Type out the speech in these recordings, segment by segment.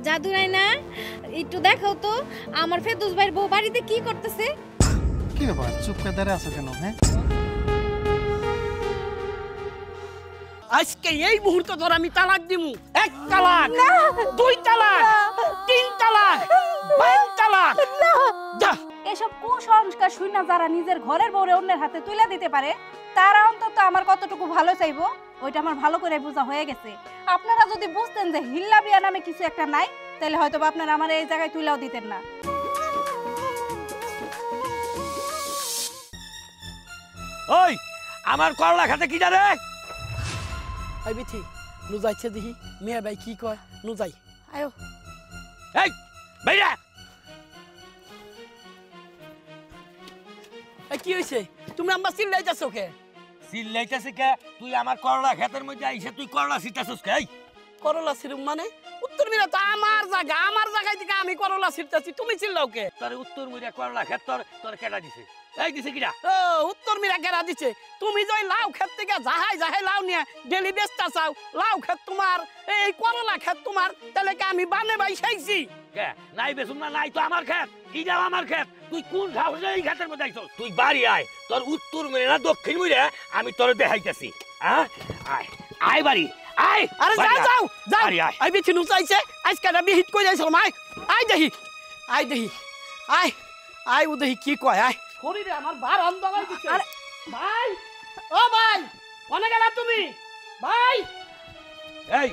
জাদু নাই না একটু দেখাও তো আমার ফেরদৌস ভাইয়ের বউ বাড়িতে কি করতেছে। কি ব্যাপার চুপ করে দাঁড়িয়ে আছো কেন? হ্যাঁ আজকে এই মুহূর্তে তোর আমি তালাক দিমু। 1 তালাক, 2 তালাক, 3 তালাক, 5 তালাক। যা। এসব কুসংস্কার শুনে যারা নিজের ঘরের বউরে অন্যের হাতে তুলে দিতে পারে তারা অন্তত আমার কতটুকু ভালো চাইবো ওইটা আমার ভালো করে বোঝা হয়ে গেছে। আপনারা যদি বুঝতেন যে হিল্লা বিয়া নামে কিছু একটা নাই তাহলে হয়তো আপনারা আমার এই জায়গায় তুলেও দিতেন না। ওই আমার করলা খাতে কি জানে? আই বিথি নু যাইছে দেখি মেয়ে ভাই কি কয় নু যাই। আয়ো এই ভাইরা এই কি হইছে তুমি আম্মা চিল্লাইতাছো কে? চিল্লাইতাছে কে? তুই আমার করলা ক্ষেতের মধ্যে আইছে তুই করলা ছিটাছস কে? এই করলা ছিরুম মানে উত্তর মিরা তো আমার জায়গায় থেকে আমি করলা ছিটাছি তুমি চিল্লাও কে? তোর উত্তর মিরা করলা ক্ষেত তোর কেডা দিছে? এই দিছে কিডা? ও উত্তর মিরা কেডা দিছে? তুমি যাই লাউ ক্ষেত থেকে যাহাই লাউ নিয়ে ডেলি বেচতা চাও লাউ ক্ষেত তোমার এই করলা ক্ষেত তোমার তাহলে কি আমি বানে বাই খাইছি? কে নাই বেচুম না নাই তো আমার ক্ষেত ইডাও আমার ক্ষেত তুই কোন সাহসে এই ক্ষেতের মধ্যে আইছস? তুই বাড়ি আয় তোর উত্তর মিরা না দক্ষিণ মিরা আমি তোর দেখাইতাছি। হ্যাঁ আয় আয় বাড়ি আয়। আরে যাও আই বিছি নু চাইছে আজকে না বিহিত কই যাইছ মাই আয় দেহি আয় ও দেহি কি কয় আয় শরীরে আমার বার অন্ধকার দিছে। আরে ভাই ও ভাই কোনে গেলা তুমি ভাই? এই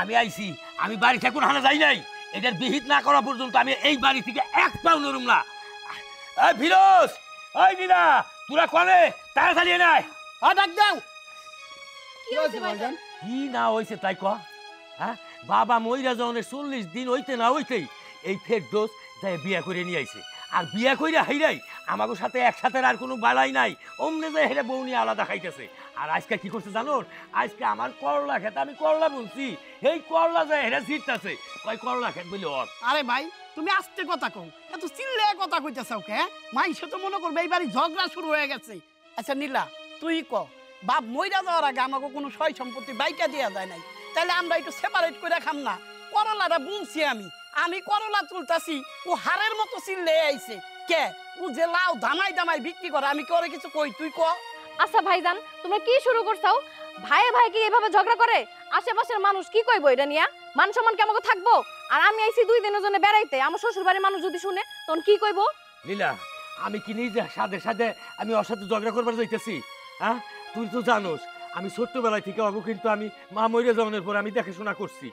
আমি আইছি আমি বাড়ি থেকে কোন হানা যাই নাই এটার বিহিত না করা পর্যন্ত আমি এই বাড়ি থেকে এক পাও নরুম না। এই ফিরোজ ওই দিদা তোরা কোনে তাড়াতাড়ি নাই ডাক দাও। কি হইছে ভাইজান? কি না হইছে তাই ক? হ্যাঁ বাবা মইরা যখন 40 দিন হইতে না হইতেই এই ফেরদৌস যাই বিয়া করে নিয়ে আইছে আর বিয়া কইরা হাইরাই আমাগো সাথে একসাথে আর কোনো বালাই নাই অমনে যায় হেরে বউ নিয়ে আলাদা খাইতেছে। আর আজকে কি করছে জানো? আজকে আমার করলা খেত আমি করলা বলছি এই করলা যায় হেরে ছিটতাছে কই করলা খেত বলি ওর। আরে ভাই তুমি আস্তে কথা কও এত চিল্লে কথা কইতাছাও কে? মাইসে তো মনে করবে এই বাড়ি ঝগড়া শুরু হয়ে গেছে। আচ্ছা নীলা তুই ক বাপ মইরা যাওয়ার আগে আমাকে কোনো সয় সম্পত্তি বাইটা দেওয়া যায় নাই তাহলে আমরা একটু সেপারেট করে খাম না? করলাটা বুনছি আমি করলা তুলতাছি ও হারের মতো চিল্লে আইছে কে? ও যে লাউ দামাই বিক্রি করে আমি করে কিছু কই তুই ক? আচ্ছা ভাইজান তোমরা কি শুরু করছাও? ভাই কি এভাবে ঝগড়া করে? আশেপাশের মানুষ কি কইবো এটা নিয়া? মান সম্মান কেমন থাকবো? আর আমি আইছি 2 দিনের জন্য বেড়াইতে আমার শ্বশুর বাড়ির মানুষ যদি শুনে তখন কি কইবো? লীলা আমি কি নিজে সাথে আমি ওর সাথে ঝগড়া করবার যাইতেছি? হ্যাঁ তুই তো জানোস আমি ছোট্টবেলায় থেকে অগো কিন্তু আমি মা মরে যাওয়ার পর আমি দেখাশোনা করছি।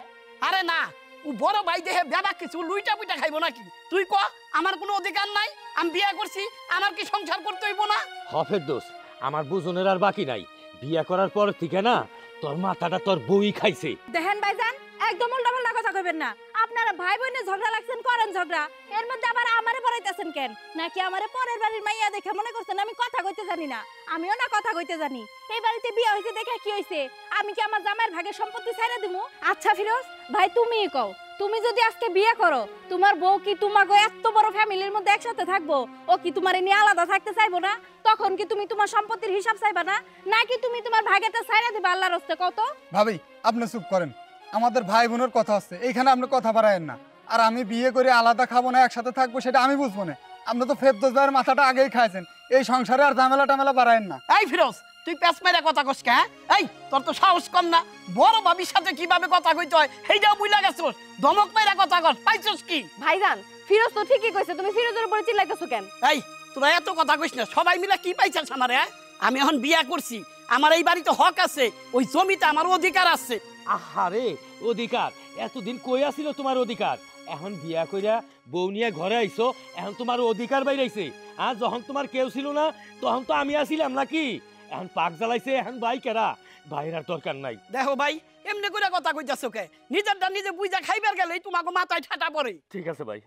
আরে না ও বড় ভাই দেহে বেবা কিছু লুইটা পুইটা খাইবো নাকি? তুই ক আমার কোনো অধিকার নাই? আমি বিয়ে করছি আমার কি সংসার করতে হইব না? হফের দোষ আমার বুঝনের আর বাকি নাই বিয়ে করার পর থেকে না তোর মাথাটা তোর বউই খাইছে। দেখেন ভাইজান একদম উল্টাপাল্টা কথা কইবেন না। আপনারা ভাই বোনে ঝগড়া লাগছেন করেন ঝগড়া এর মধ্যে আবার আমারে বলাইতেছেন কেন? নাকি আমারে পরের বাড়ির মাইয়া দেখে মনে করছেন আমি কথা কইতে জানি না? আমিও না কথা কইতে জানি। এই বাড়িতে বিয়ে হইছে দেখে কি হইছে? আমি কি আমার জামাইয়ের ভাগে সম্পত্তি ছাইরা দিমু? আচ্ছা ফিরোজ ভাই তুমিই কও তুমি যদি আজকে বিয়ে করো তোমার বউ কি তোমাগো এত বড় ফ্যামিলির মধ্যে একসাথে থাকবো? ও কি তোমারে নিয়ে আলাদা থাকতে চাইবো না? তখন কি তুমি তোমার সম্পত্তির হিসাব চাইবা না? নাকি তুমি তোমার ভাগেটা ছাইরা দিবা আল্লাহর রাস্তে কত? ভাবি আপনি চুপ করেন, আমাদের ভাই বোনের কথা আছে এইখানে আপনি কথা বাড়ায়েন না। আর আমি বিয়ে করে আলাদা খাবো না একসাথে থাকবো সেটা আমি বুঝবো না। আপনি তো ফেরদৌস ভাইয়ের মাথাটা আগেই খাইছেন, এই সংসারে আর ঝামেলা বাড়ায়েন না। এই ফিরোজ তুই পেছ মেরা কথা কস কে? এই তোর তো সাহস কম না? বড় ভাবির সাথে কিভাবে কথা কইতে হয় সেইটাও বুইলা গেছস, ধমক মেরা কথা কস পাইছস কি? ভাইজান ফিরোজ তো ঠিকই কইছে তুমি ফিরোজের উপরে চিল্লাইতেছো কেন? এই তোরা এত কথা কইস না সবাই মিলে কি পাইছস আমারে? আমি এখন বিয়া করছি আমার এই বাড়িতে হক আছে ওই জমিতে আমার অধিকার আছে। আহারে অধিকার এতদিন কই আছিল তোমার অধিকার? এখন বিয়া কইরা বউ নিয়ে ঘরে আইছো এখন তোমার অধিকার বাইরাইছে। আর যখন তোমার কেউ ছিল না তখন তো আমি আছিলাম নাকি? এখন পাক জ্বালাইছে এখন ভাই কেরা ভাইরার দরকার নাই। দেখো ভাই এমনি করে কথা কইতাছো কে? নিজেরটা নিজে বুঝা খাইবার গেলেই তোমাকে মাথায় ঠাটা পড়ে। ঠিক আছে ভাই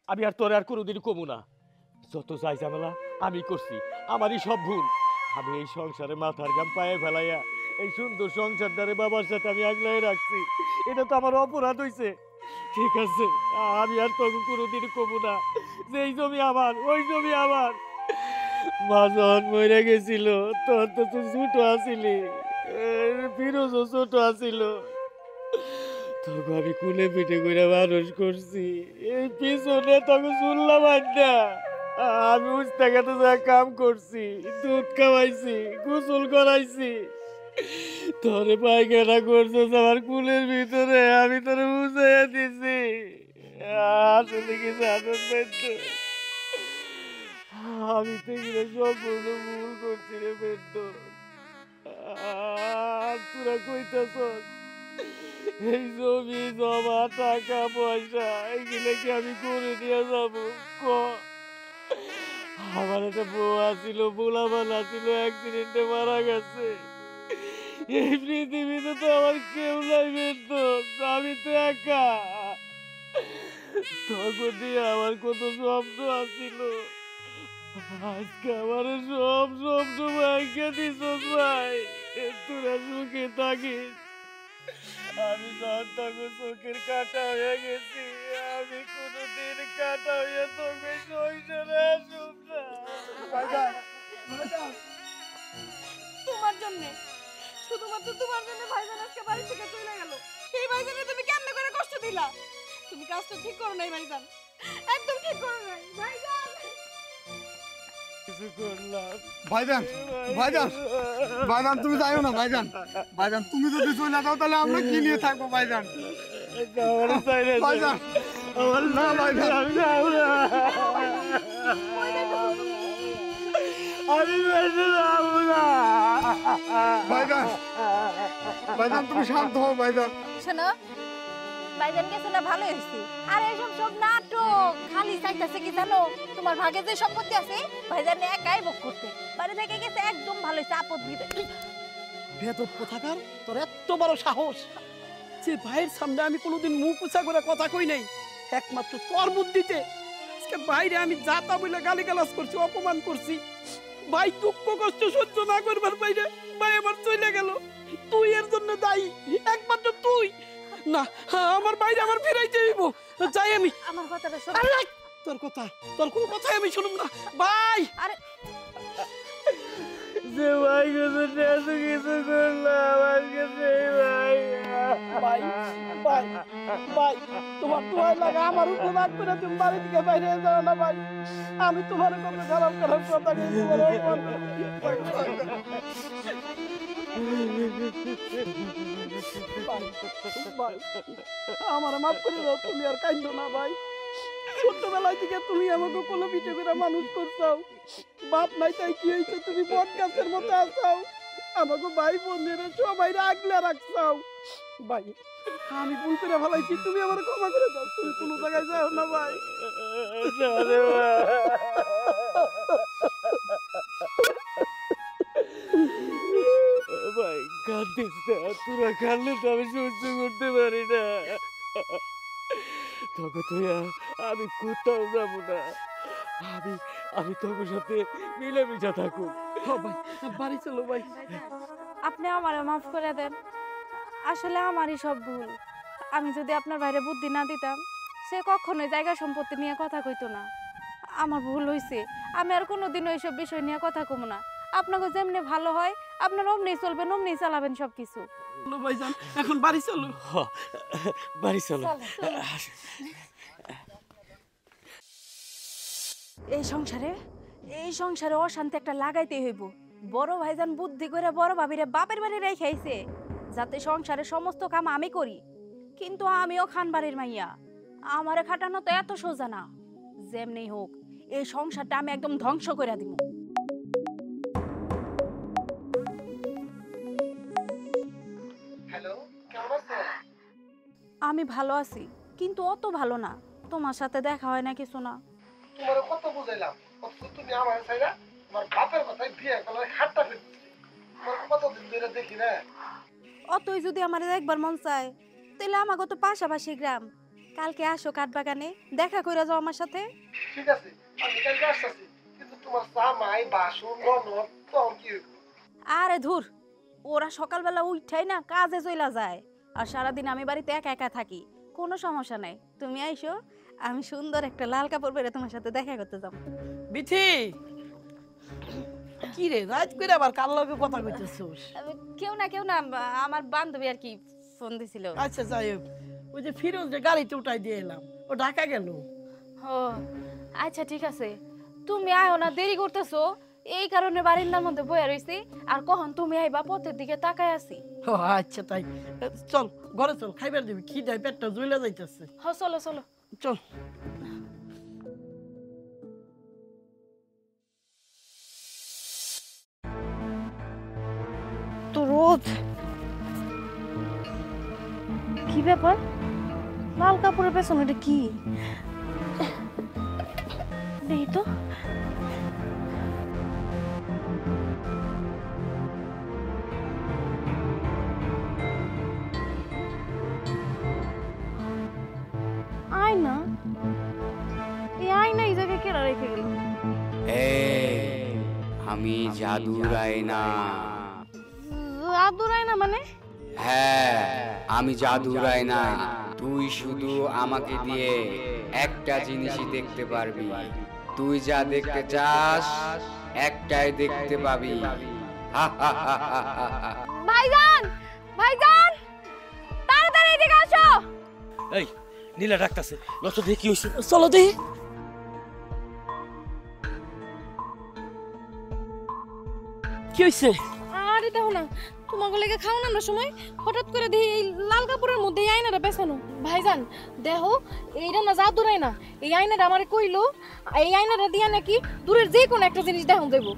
আমি আর তোরে আর কোনোদিন কমু না। যত যাই ঝামেলা আমি করছি আমারই সব ভুল। আমি এই সংসারে মাথার ঘাম পায়ে ফেলাইয়া এই সুন্দর সংসারটারে বাবার সাথে আমি আগলাই রাখছি, এটা তো আমার অপরাধ হইছে। ঠিক আছে আমি আর তোকে কোনোদিন কমু না যে এই জমি আমার ওই জমি আমার। মা যখন মরে গেছিল তখন তো তুই ছোট আসিলি, ফিরোজও ছোট আসিল, তোকে আমি কুলে পিঠে করে মানুষ করছি, এই পিছনে তোকে শুনলাম না। আমি উস্তা খেতে যা কাম করছি, দুধ খাওয়াইছি, গোসল করাইছি, তোরে পায়খানা করছিস আমার কুলের ভিতরে, আমি তোরে বুঝাইয়া দিছি। আসলে কি জানোস বেন্দু, আমি তো এগুলো সম্পূর্ণ ভুল করছি রে বেন্দু। তোরা কইতেছস এই জমি জমা টাকা পয়সা এগুলো কি আমি করে নিয়ে যাবো? ক আমার একটা বউ আছিল, বোলাবান আছিল, অ্যাক্সিডেন্টে মারা গেছে। এই পৃথিবীতে তো আমার কেউ নাই বেন্দু, আমি তো একা। তখন দিয়ে আমার কত স্বপ্ন আছিল, আজকে আমার সব স্বপ্ন ভাঙিয়ে দিছ ভাই। তোরা সুখে থাকিস, আমি তখন চোখের কাটা হয়ে গেছি, আমি কোনোদিন কাটা হয়ে তোকে সংসারে আসুন না। ভাইজান ভাইজান তোমার জন্য, শুধুমাত্র তোমার জন্য ভাইজান আজকে বাড়ি থেকে চলে গেল। এই ভাইজানে তুমি কেমনে করে কষ্ট দিলা? তুমি কাজটা ঠিক করো নাই ভাইজান, একদম ঠিক করো নাই ভাইজান। কিছু করলাম ভাইজান ভাইজান ভাইজান তুমি যাইও না ভাইজান। ভাইজান তুমি যদি চলে যাও তাহলে আমরা কি নিয়ে থাকবো ভাইজান? ভাইজান আমার না ভাইজান আমি যাবো না, আমি বেঁচে যাবো না। ভাইজান ভাইজান তুমি শান্ত হও ভাইজান। শোনো, ভাইজান গেছে না ভালো হয়েছে। আর এইসব সব নাটক খালি চাইতেছে কি জানো, তোমার ভাগে যে সম্পত্তি আছে ভাইজান একাই ভোগ করতে। বাড়ি থেকে গেছে একদম ভালো হয়েছে, আপদ দিতে। বেদব কোথাকার, তোর এত বড় সাহস যে ভাইয়ের সামনে আমি কোনোদিন মুখ উঁচা করে কথা কই নাই, একমাত্র তোর বুদ্ধিতে আজকে বাইরে আমি যাতা বলে গালিগালাজ করছি, অপমান করছি। ভাই দুঃখ কষ্ট সহ্য না করবার বাইরে ভাই আমার চলে গেল। তুই এর জন্য দায়ী, একমাত্র তুই। না, আমার বাইরে আমার ফিরাইতে হইব, যাই আমি। আমার কথাটা শোনো। আল্লাহ, তোর কথা, তোর কোনো কথাই আমি শুনুম না ভাই। আরে যে ভাই গেছে এত কিছু করলাম আজকে সেই ভাই। ভাই ভাই ভাই, তোমার তোমার লাগা আমার উপর রাগ করে তুমি বাড়ি থেকে বাইরে যাও না ভাই। আমি তোমার কত খারাপ খারাপ কথা বলছি, তোমার অপমান আমার মাফ করে দাও, তুমি আর কাঁদো না ভাই। ছোট্টবেলায় থেকে তুমি আমাকে কোলে পিঠে করে মানুষ করছাও, বাপ নাই তাই কি হয়েছে, তুমি বট গাছের মতো আসাও, আমাকে ভাই বোনের সবাই আগলে রাখছাও। ভাই আমি ভুল করে ফেলাইছি, তুমি আমার ক্ষমা করে দাও, তুমি কোনো জায়গায় যাও না ভাই। ভাই কাঁদিস না, তোরা কাঁদলে তো আমি সহ্য করতে পারি না। তোকে তুই আমি কোথাও যাবো না, আমি আমি তোর সাথে মিলেমিশা থাকবো। ভাই বাড়ি চলো ভাই। আপনি আমারে মাফ করে দেন, আসলে আমারই সব ভুল। আমি যদি আপনার বাইরে বুদ্ধি না দিতাম, সে কখনোই জায়গা সম্পত্তি নিয়ে কথা কইতো না। আমার ভুল হয়েছে, আমি আর কোনোদিনও এইসব বিষয় নিয়ে কথা কমো না। আপনাকে যেমনি ভালো হয় আপনার অমনি চলবেন, অমনি চালাবেন সব কিছু। চলো ভাইজান, এখন বাড়ি চলো। বাড়ি চলো। এই সংসারে অশান্তি একটা লাগাইতে হইব। বড় ভাইজান বুদ্ধি করে বড় ভাবিরে বাপের বাড়ি রেখাইছে, যাতে সংসারের সমস্ত কাম আমি করি। কিন্তু আমিও খান বাড়ির মাইয়া, আমারে খাটানো তো এত সোজা না। যেমনি হোক এই সংসারটা আমি একদম ধ্বংস করে দিব। হ্যালো কেমন আছো? আমি ভালো আছি, কিন্তু অত ভালো না। তোমার সাথে দেখা হয় না কিছু না। তোমার কত বুঝাইলাম, অথচ তুমি আমার চাইরা তোমার বাপের কথায় বিয়ে করার হাতটা ফেলছি। তোমার কতদিন ধরে দেখি না। অতই যদি আমার একবার মন চায়, তাহলে আমাকে তো পাশাপাশি গ্রাম। কালকে আসো কাঠবাগানে, দেখা করে যাও আমার সাথে। ঠিক আছে, আমি কালকে আসতেছি, কিন্তু তোমার জামাই বাসন ননদ তখন কি হইব? আরে ধুর, ওরা সকালবেলা উঠাই না কাজে চইলা যায়, আর সারাদিন আমি বাড়িতে একা একা থাকি। কোনো সমস্যা নাই, তুমি আইসো, আমি সুন্দর একটা লাল কাপড় পরে তোমার সাথে দেখা করতে যাব। বিথি, কি রে রাত করে আবার কার লগে কথা কইতেছস? কেউ না, আমার বান্ধবী আর কি ফোন দিছিল। আচ্ছা যাই হোক, ওই যে ফিরোজ যে গাড়িতে উঠাই দিয়ে এলাম, ও ঢাকা গেল। ও আচ্ছা ঠিক আছে, তুমি আয়ো না, দেরি করতেছো এই কারণে বারিন্দার মধ্যে বয়ে রইছি। আর কখন তুমি আইবা পথের দিকে তাকায় আছি। ও আচ্ছা তাই, চল ঘরে চল, খাইবার দিবি, খিদায় পেটটা জ্বলে যাইতেছে। হ চলো চলো। চল। তো রোদ, কি ব্যাপার? লাল কাপড়ের পেছনে এটা কি? দেখি তো। আয়না, এই আয়না এই জায়গায় কেরা রেখে গেল? আমি জাদুর আয়না। জাদুর আয়না মানে? হ্যাঁ, আমি জাদুর আয়না। তুই শুধু আমাকে দিয়ে একটা জিনিসই দেখতে পারবি। তুই যা দেখতে চাস একটাই দেখতে পাবি। ভাইজান, ভাইজান, তাড়াতাড়ি এদিকে আসো। এই নীলা ডাকতেছে, লক্ষ্য দেখি কি হয়েছে, চলো দেখি। কি হয়েছে? আরে দেখো না, তোমাকে লেগে খাও না আমরা সময় হঠাৎ করে দেখি এই লাল কাপড়ের মধ্যে এই আয়নাটা পেছানো। ভাইজান দেখো, এইটা না জাদুর আয়না। এই আয়নাটা আমারে কইলো এই আয়নাটা দিয়া নাকি দূরের যে কোনো একটা জিনিস দেখান দেবো।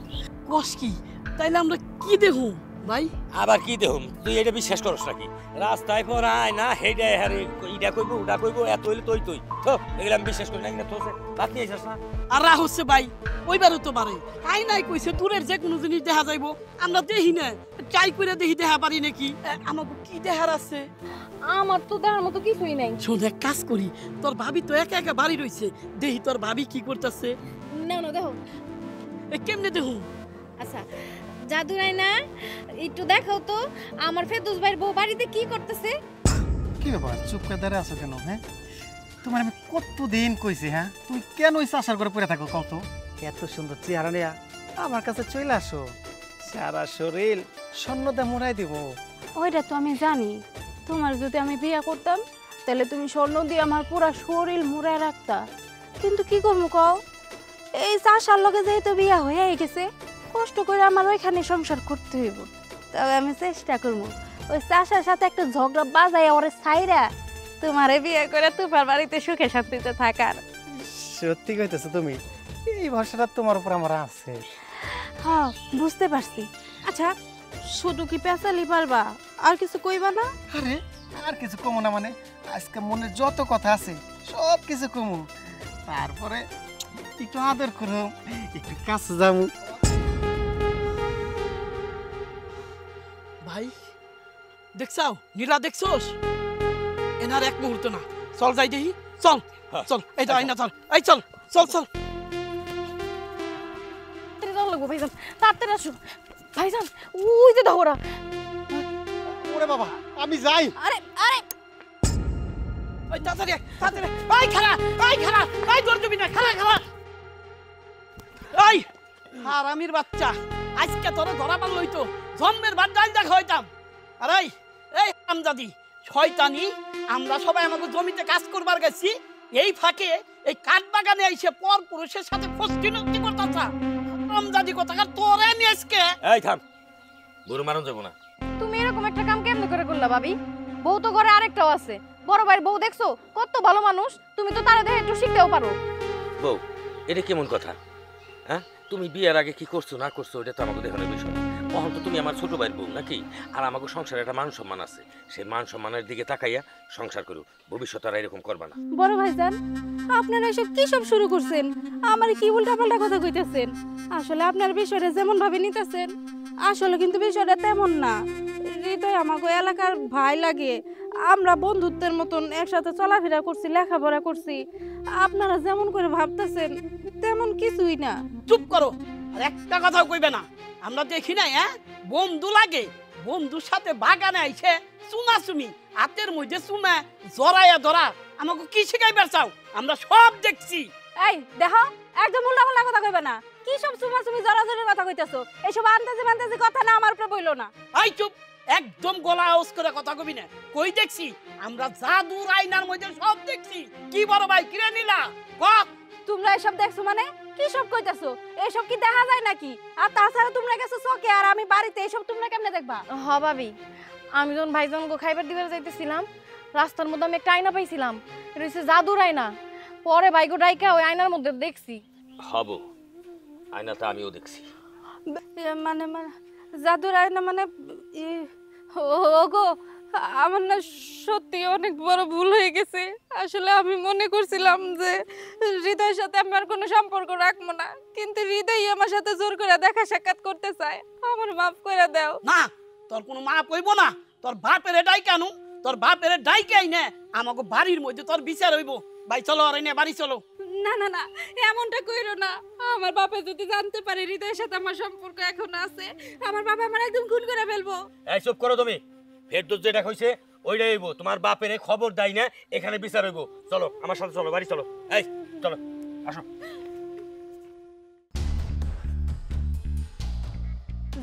কস কি? তাইলে আমরা কি দেখু ভাই? আবার কি দেখুম, তুই এটা বিশ্বাস করস নাকি? রাস্তায় পড়ায় না হেডে হারে ইডা কইবো ওটা কইবো, এত হইলে তুই তুই তো এগুলো আমি বিশ্বাস করি না। কিন্তু তোর বাকি আইসাস না। আর রা হচ্ছে ভাই, ওইবারও তো পারে আই নাই কইছে দূরের যে কোনো জিনিস দেখা যাইবো, আমরা দেখি না, ট্রাই করে দেখি দেখা পারি নাকি। আমাকে কি দেখার আছে? আমার তো দেখার মতো কিছুই নাই। শোন, এক কাজ করি, তোর ভাবি তো একা একা বাড়ি রইছে, দেখি তোর ভাবি কি করতেছে। না না দেখো, কেমনে দেখু? আচ্ছা জাদুর আয়না একটু দেখাও তো আমার ফেরদৌস ভাইয়ের বউ বাড়িতে কি করতেছে। কি ব্যাপার, চুপ করে দাঁড়িয়ে আছো কেন? হ্যাঁ, তোমার আমি কতদিন কইছি, হ্যাঁ তুমি কেন ওই চাষার করে পড়ে থাকো কত? এত সুন্দর চেহারা নিয়ে আমার কাছে চলে আসো, সারা শরীর স্বর্ণতে মোড়াই দিব। ওইটা তো আমি জানি, তোমার যদি আমি বিয়ে করতাম তাহলে তুমি স্বর্ণ দিয়ে আমার পুরো শরীর মুড়ায় রাখতা। কিন্তু কি করবো কও, এই চাষার লগে যেহেতু বিয়া হয়ে গেছে, কষ্ট করে আমার ওইখানে সংসার করতে হইব। তবে আমি চেষ্টা করবো ওই চাষার সাথে একটা ঝগড়া বাজাই ওরে ছাইরা তোমারে বিয়ে করে তোমার বাড়িতে সুখে শান্তিতে থাকার। সত্যি কইতেছো তুমি? এই ভরসাটা তোমার উপর আমার আছে। হ্যাঁ বুঝতে পারছি। আচ্ছা শুধু কি পেঁচালি পারবা, আর কিছু কইবা না? আরে আর কিছু কমো না মানে, আজকে মনে যত কথা আছে সব কিছু কমু, তারপরে একটু আদর করো, একটু কাছে যাবো। ভাই দেখছাও, নীলা দেখছোস? এনার এক মুহূর্ত না, চল যাই দেখি, চল চল, এই তো আইনা, চল এই চল চল চল। তাড়াতাড়ি যাওয়া লাগবো ভাইজান, তাড়াতাড়ি আসো। ভাইজান ওই যে দেখো ওরা। ওরে বাবা, আমি যাই। আরে আরে ওই তাড়াতাড়ি তাড়াতাড়ি, এই খালা, এই খালা, এই দৌড় দিবি না, খালা খালা। এই হারামির বাচ্চা, আজকে তোরা ধরা পারল হইতো, জন্মের বাদ ডাল দেখা হইতাম। আর এই হারামজাদি শয়তানি, আমরা সবাই আমাকে জমিতে কাজ করবার গেছি, এই ফাঁকে এই কাঠ বাগানে এসে পর পুরুষের সাথে ফষ্টি নষ্টি করতাছা। হারামজাদি কোথাকার, তোরে নিয়ে আজকে। এই থাম, গরু মারণ যাবো না। তুমি এরকম একটা কাম কেমনে করে করলা ভাবি? বউ তো ঘরে আরেকটাও আছে, বড় ভাইয়ের বউ দেখছো কত ভালো মানুষ, তুমি তো তারা দেখে একটু শিখতেও পারো। বউ, এটা কেমন কথা? হ্যাঁ, তুমি বিয়ের আগে কি করছো না করছো এটা তো আমাকে দেখানোর বিষয় না। তখন তো তুমি আমার ছোট ভাইয়ের বউ নাকি? আর আমাকে সংসারে একটা মান সম্মান আছে, সেই মান সম্মানের দিকে তাকাইয়া সংসার করো, ভবিষ্যতে আর এরকম করবা না। বড় ভাইজান, আপনারা এসব কি সব শুরু করছেন? আমার কি উল্টাপাল্টা কথা কইতেছেন? আসলে আপনার বিষয়টা যেমন ভাবে নিতেছেন, আসলে কিন্তু বিষয়টা তেমন না। হৃদয় আমাকে এলাকার ভাই লাগে, আমরা বন্ধুত্বের মতন একসাথে চলাফেরা করছি, লেখাপড়া করছি। আপনারা যেমন করে ভাবতেছেন তেমন কিছুই না। চুপ করো, আর একটা কথাও কইবে না। আমরা দেখি না, হ্যাঁ বন্ধু লাগে, বন্ধুর সাথে বাগানে আইছে চুনাচুনি, হাতের মধ্যে চুনা জড়াইয়া ধরা, আমাকে কি শিখাইবার চাও? আমরা সব দেখছি। এই দেখো, একদম উল্টাপাল্টা কথা কইবে না। কি সব চুমাচুমি জড়াজড়ির কথা কইতেছো? এইসব আন্দাজি বান্দাজি কথা না আমার উপরে বইলো না। এই চুপ, একদম গলা আওয়াজ করে কথা কবি না। কই দেখছি আমরা জাদুর আয়নার মধ্যে সব দেখছি। কি বড় ভাই কিরে নিলা কক? তোমরা এসব দেখছো মানে কি সব কইতাছো? এসব কি দেখা যায় নাকি? আর তাছাড়া তোমরা গেছো চকে আর আমি বাড়িতে, এসব তোমরা কেমনে দেখবা? হ ভাবি, আমি যখন ভাইজান গো খাইবার দিবার যাইতেছিলাম রাস্তার মধ্যে আমি একটা আয়না পাইছিলাম, এটা হচ্ছে জাদুর আয়না। পরে ভাইগো ডাইকা ওই আয়নার মধ্যে দেখছি। হব, আয়নাটা আমিও দেখছি। মানে মানে জাদুর আয়না মানে ওগো, আমার না সত্যি অনেক বড় ভুল হয়ে গেছে। আসলে আমি মনে করছিলাম যে হৃদয়ের সাথে আমার কোনো সম্পর্ক রাখবো না, কিন্তু হৃদয় আমার সাথে জোর করে দেখা সাক্ষাৎ করতে চায়। আমার মাফ করে দাও। না, তোর কোনো মা কইব না। তোর বাপের ডাই কেন? তোর বাপের ডাইকে আইনে আমাকে বাড়ির মধ্যে তোর বিচার হইব। ভাই চলো আর এনে বাড়ি চলো। না না না, এমনটা কইরো না। আমার বাবা যদি জানতে পারে হৃদয়ের সাথে আমার সম্পর্ক এখন আছে, আমার বাবা আমার একদম খুন করে ফেলবো। এই চুপ করো তুমি। ফেরদৌস যেটা কইছে ওইটাই হইব। তোমার বাপের খবর দেয় না, এখানে বিচার হইব। চলো আমার সাথে, চলো বাড়ি চলো। এই চলো, আসো।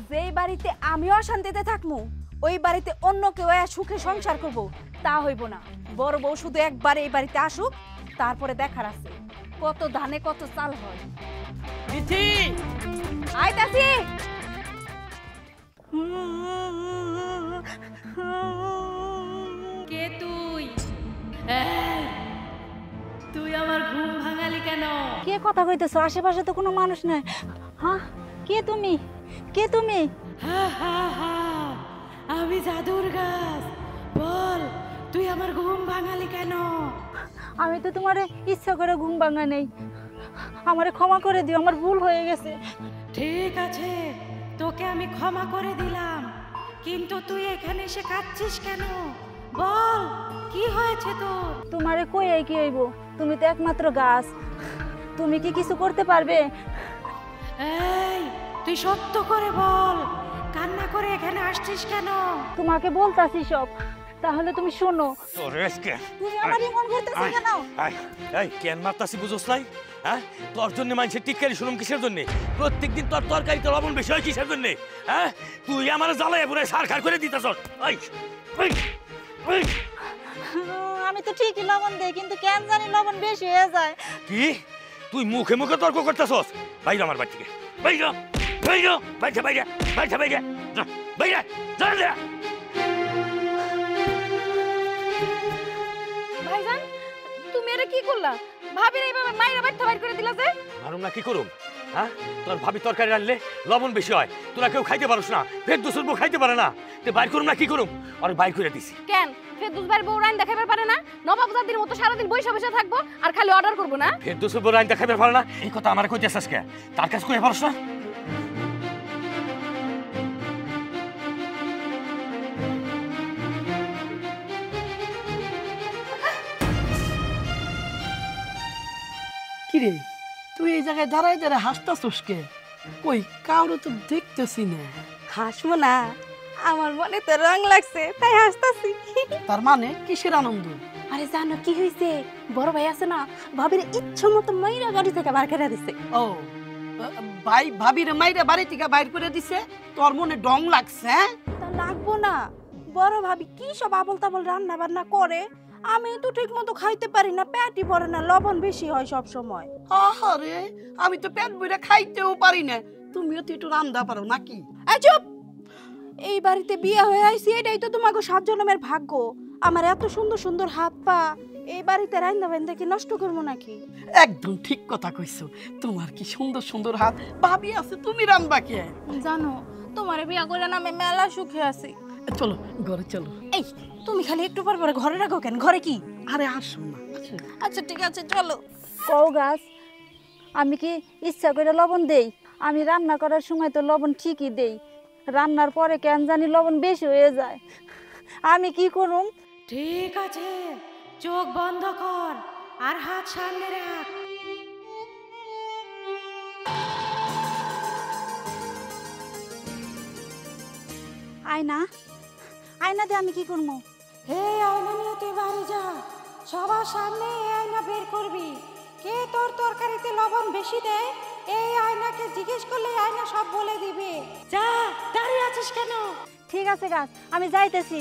যেই বাড়িতে আমিও অশান্তিতে থাকবো, ওই বাড়িতে অন্য কেউ সুখে সংসার করব, তা হইব না। বড় বউ শুধু একবার এই বাড়িতে আসুক, তারপরে দেখার আছে কত ধানে কত চাল হয়। বিথি আইতাছি। কে তুই? তুই আমার ঘুম ভাঙালি কেন? কে কথা কইতেছো? আশেপাশে তো কোনো মানুষ নাই। হ্যাঁ, কে তুমি? কে তুমি? আমি জাদুর গাছ। বল, তুই আমার ঘুম ভাঙালি কেন? আমি তো তোমারে ইচ্ছা করে ঘুম ভাঙা নেই, আমারে ক্ষমা করে দিও, আমার ভুল হয়ে গেছে। ঠিক আছে, তোকে আমি ক্ষমা করে দিলাম, কিন্তু তুই এখানে এসে কাঁদছিস কেন? বল, কি হয়েছে তোর? তোমারে কই কি হইব? তুমি তো একমাত্র গাছ, তুমি কি কিছু করতে পারবে? এই, তুই সত্য করে বল, কান্না করে এখানে আসছিস কেন? তোমাকে বলতাছি সব, তাহলে তুমি শোনো। তোরে আজকে তুমি আমার এমন করতেছো কেন? এই কেন মারতাছি বুঝোস নাই? হ্যাঁ, তোর জন্য মানুষের টিটকারি শুনুম কিসের জন্য? প্রত্যেকদিন তোর তরকারিতে লবণ বেশি হয় কিসের জন্য? হ্যাঁ, তুই আমার জ্বালায় পুরো সারখার করে দিতেছ। আমি তো ঠিকই লবণ দেই, কিন্তু কেন জানি লবণ বেশি হয়ে যায়। কি তুই মুখে মুখে তর্ক করতেছস? বাইরে আমার বাড়ি থেকে, বাইরে বাইরে বাইরে বাইরে বাইরে বাইরে বাইরে বাইরে। ভাইজান, তুমি এটা কি করলা? ভাবির এইভাবে মাইরা বাইর বাইর করে দিলা যে? মারুম না কি করুম? হ্যাঁ, তোর ভাবি তরকারি রানলে লবণ বেশি হয়, তোরা কেউ খাইতে পারোস না, ফেরদৌস খাইতে পারে না, তুই বাইর করুম না কি করুম? আর বাইর করে দিছি। কেন ফেরদৌস ভাইয়ের বউ রাইন দেখাইবার পারে না? নবাবজাদির মতো সারাদিন বইসা বসে থাকবো আর খালি অর্ডার করবো না? ফেরদৌস রাইন দেখাইতে পারে না, এই কথা আমার কইতেছস কে? তার কাছে কই পারোস না? কিরে তুই এই জায়গায় দাঁড়ায় দাঁড়ায় হাসতাছস কে? কই কারো তো দেখতেছি না। হাসবো না, আমার মনে তো রং লাগছে তাই হাসতাছি। তার মানে কিসের আনন্দ? আরে জানো কি হইছে? বড় ভাই আছে না, ভাবির ইচ্ছা মতো মাইরা গাড়ি থেকে বার করে দিছে। ও ভাই ভাবির মাইরা বাড়ি থেকে বাইর করে দিছে, তোর মনে ডং লাগছে? তা লাগবো না, বড় ভাবি কি সব আবল তাবল রান্না বান্না করে, আমি তো ঠিক মতো খাইতে পারি না, পেটই ভরে না, লবণ বেশি হয় সব সময়। আরে আমি তো পেট বইরা খাইতেও পারি না, তুমিও তো একটু রান্না পারো নাকি? এই চুপ! এই বাড়িতে বিয়ে হয়ে আইছি, এটাই তো তোমাকে 7 জন্মের ভাগ্য। আমার এত সুন্দর সুন্দর হাত পা, এই বাড়িতে রান্না বান্না কি নষ্ট করবো নাকি? একদম ঠিক কথা কইছো, তোমার কি সুন্দর সুন্দর হাত, ভাবি আছে, তুমি রান্না কে? জানো তোমার বিয়ে করে না আমি মেলা সুখে আছি। চলো ঘরে চলো। এই তুমি খালি একটু পর পরে ঘরে রাখো কেন? ঘরে কি? আরে আসো না। আচ্ছা ঠিক আছে চলো। কও গাছ, আমি কি ইচ্ছা করে লবণ দেই? আমি রান্না করার সময় তো লবণ ঠিকই দেই, রান্নার পরে কেন জানি লবণ বেশি হয়ে যায়, আমি কি করুম? ঠিক আছে, চোখ বন্ধ কর আর হাত সামনে রাখ। আয়না, আয়না দিয়ে আমি কি করবো? এই আয়না নিয়ে তুই বাড়ি যা, সবার সামনে এই আয়না বের করবি। কে তোর তরকারিতে লবণ বেশি দেয়, এই আয়নাকে জিজ্ঞেস করলে আয়না সব বলে দিবে। যা, দাঁড়িয়ে আছে কাঁদছিস কেন? ঠিক আছে গাছ, আমি যাইতেছি।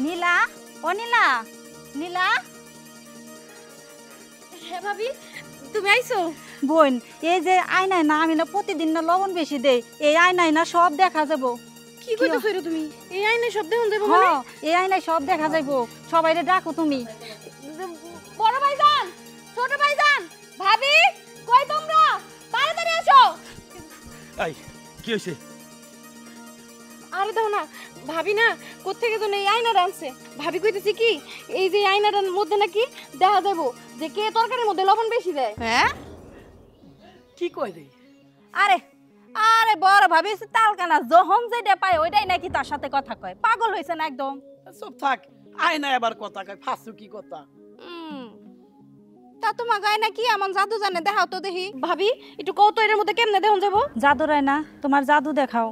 নীলা, ও নীলা, নীলা। হ্যাঁ ভাবি, তুমি আইছো? বোন, এই যে আয়নায় না আমি না প্রতিদিন না লবণ বেশি দেই, এই আয়নায় না সব দেখা যাবো। কি কইতাছো রে তুমি? এই আইনে সব দেখুন যাবো হ্যাঁ, মানে? এই আয়নায় সব দেখা যাইবো। সবাইরে ডাকো তুমি। বড় ভাইজান, ছোট ভাইজান, ভাবি, কই তোমরা? তাড়াতাড়ি আসো। এই কি হইছে? আরে দাও না, ভাবি না কোত্থেকে যেন এই আয়নাটা আনছে। ভাবি কইতেছি কি, এই যে আয়নাটার মধ্যে নাকি দেখা যাবো যে কে তরকারির মধ্যে লবণ বেশি দেয়। হ্যাঁ? কি কই রে? আরে আরে বড় ভাবি তালকানা যখন যেটা পায় ওইটাই নাকি তার সাথে কথা কয়। পাগল হইছে না একদম। চুপ থাক, আয় না এবার কথা কয়, ফাঁসু কি কথা? তা তোমার গায় নাকি এমন জাদু জানে, দেখাও তো দেখি। ভাবি একটু কও তো এর মধ্যে কেমনে দেখুন যাবো? জাদু রায় না, তোমার জাদু দেখাও।